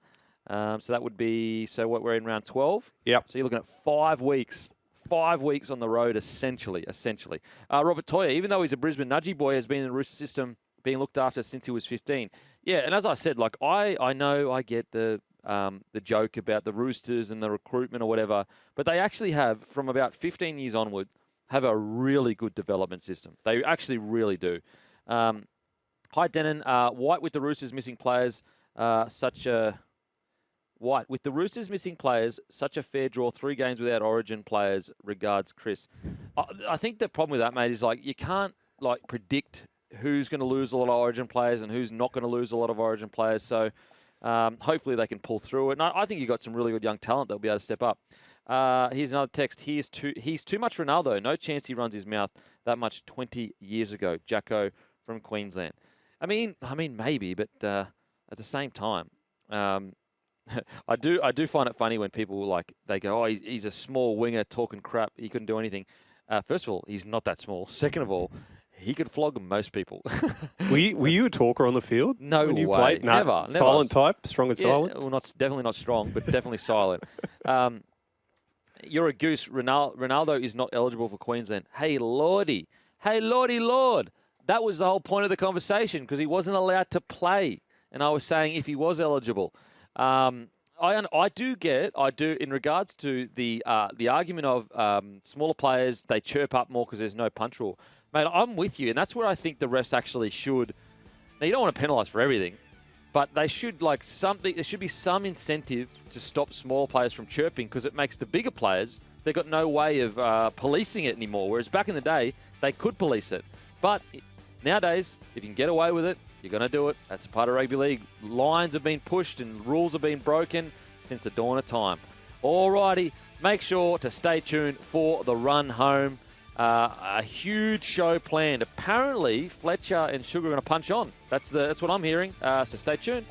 So that would be, we're in round 12? Yep. So you're looking at 5 weeks. 5 weeks on the road, essentially. Robert Toyer, even though he's a Brisbane nudgy boy, has been in the Rooster system, being looked after since he was 15. Yeah, and as I said, like I know I get the joke about the Roosters and the recruitment or whatever, but they actually have, from about 15 years onward, have a really good development system. They actually really do. Hi, Denon. White with the Roosters missing players, such a fair draw. 3 games without Origin players. Regards, Chris. I think the problem with that, mate, is like you can't like predict who's going to lose a lot of Origin players and who's not going to lose a lot of Origin players. So hopefully they can pull through it. And I think you've got some really good young talent that'll be able to step up. Here's another text. He's too much Ronaldo. No chance he runs his mouth that much 20 years ago. Jacko from Queensland. I mean, maybe, but at the same time, I do find it funny when people they go, oh, he's a small winger talking crap. He couldn't do anything. First of all, he's not that small. Second of all, he could flog most people. Were you a talker on the field? No when you way. Played? No. Never. Silent type? Strong and silent? Well, definitely not strong, but definitely silent. You're a goose. Ronaldo is not eligible for Queensland. Hey, Lordy. Lord. That was the whole point of the conversation, because he wasn't allowed to play. And I was saying if he was eligible. I do in regards to the argument of smaller players, they chirp up more because there's no punch rule. Mate, I'm with you, and that's where I think the refs actually should. Now, you don't want to penalise for everything, but they should there should be some incentive to stop small players from chirping, because it makes the bigger players, they've got no way of policing it anymore. Whereas back in the day, they could police it. But nowadays, if you can get away with it, you're going to do it. That's a part of rugby league. Lines have been pushed and rules have been broken since the dawn of time. Alrighty, make sure to stay tuned for the run home. A huge show planned. Apparently, Fletcher and Sugar are going to punch on. That's what I'm hearing. So stay tuned.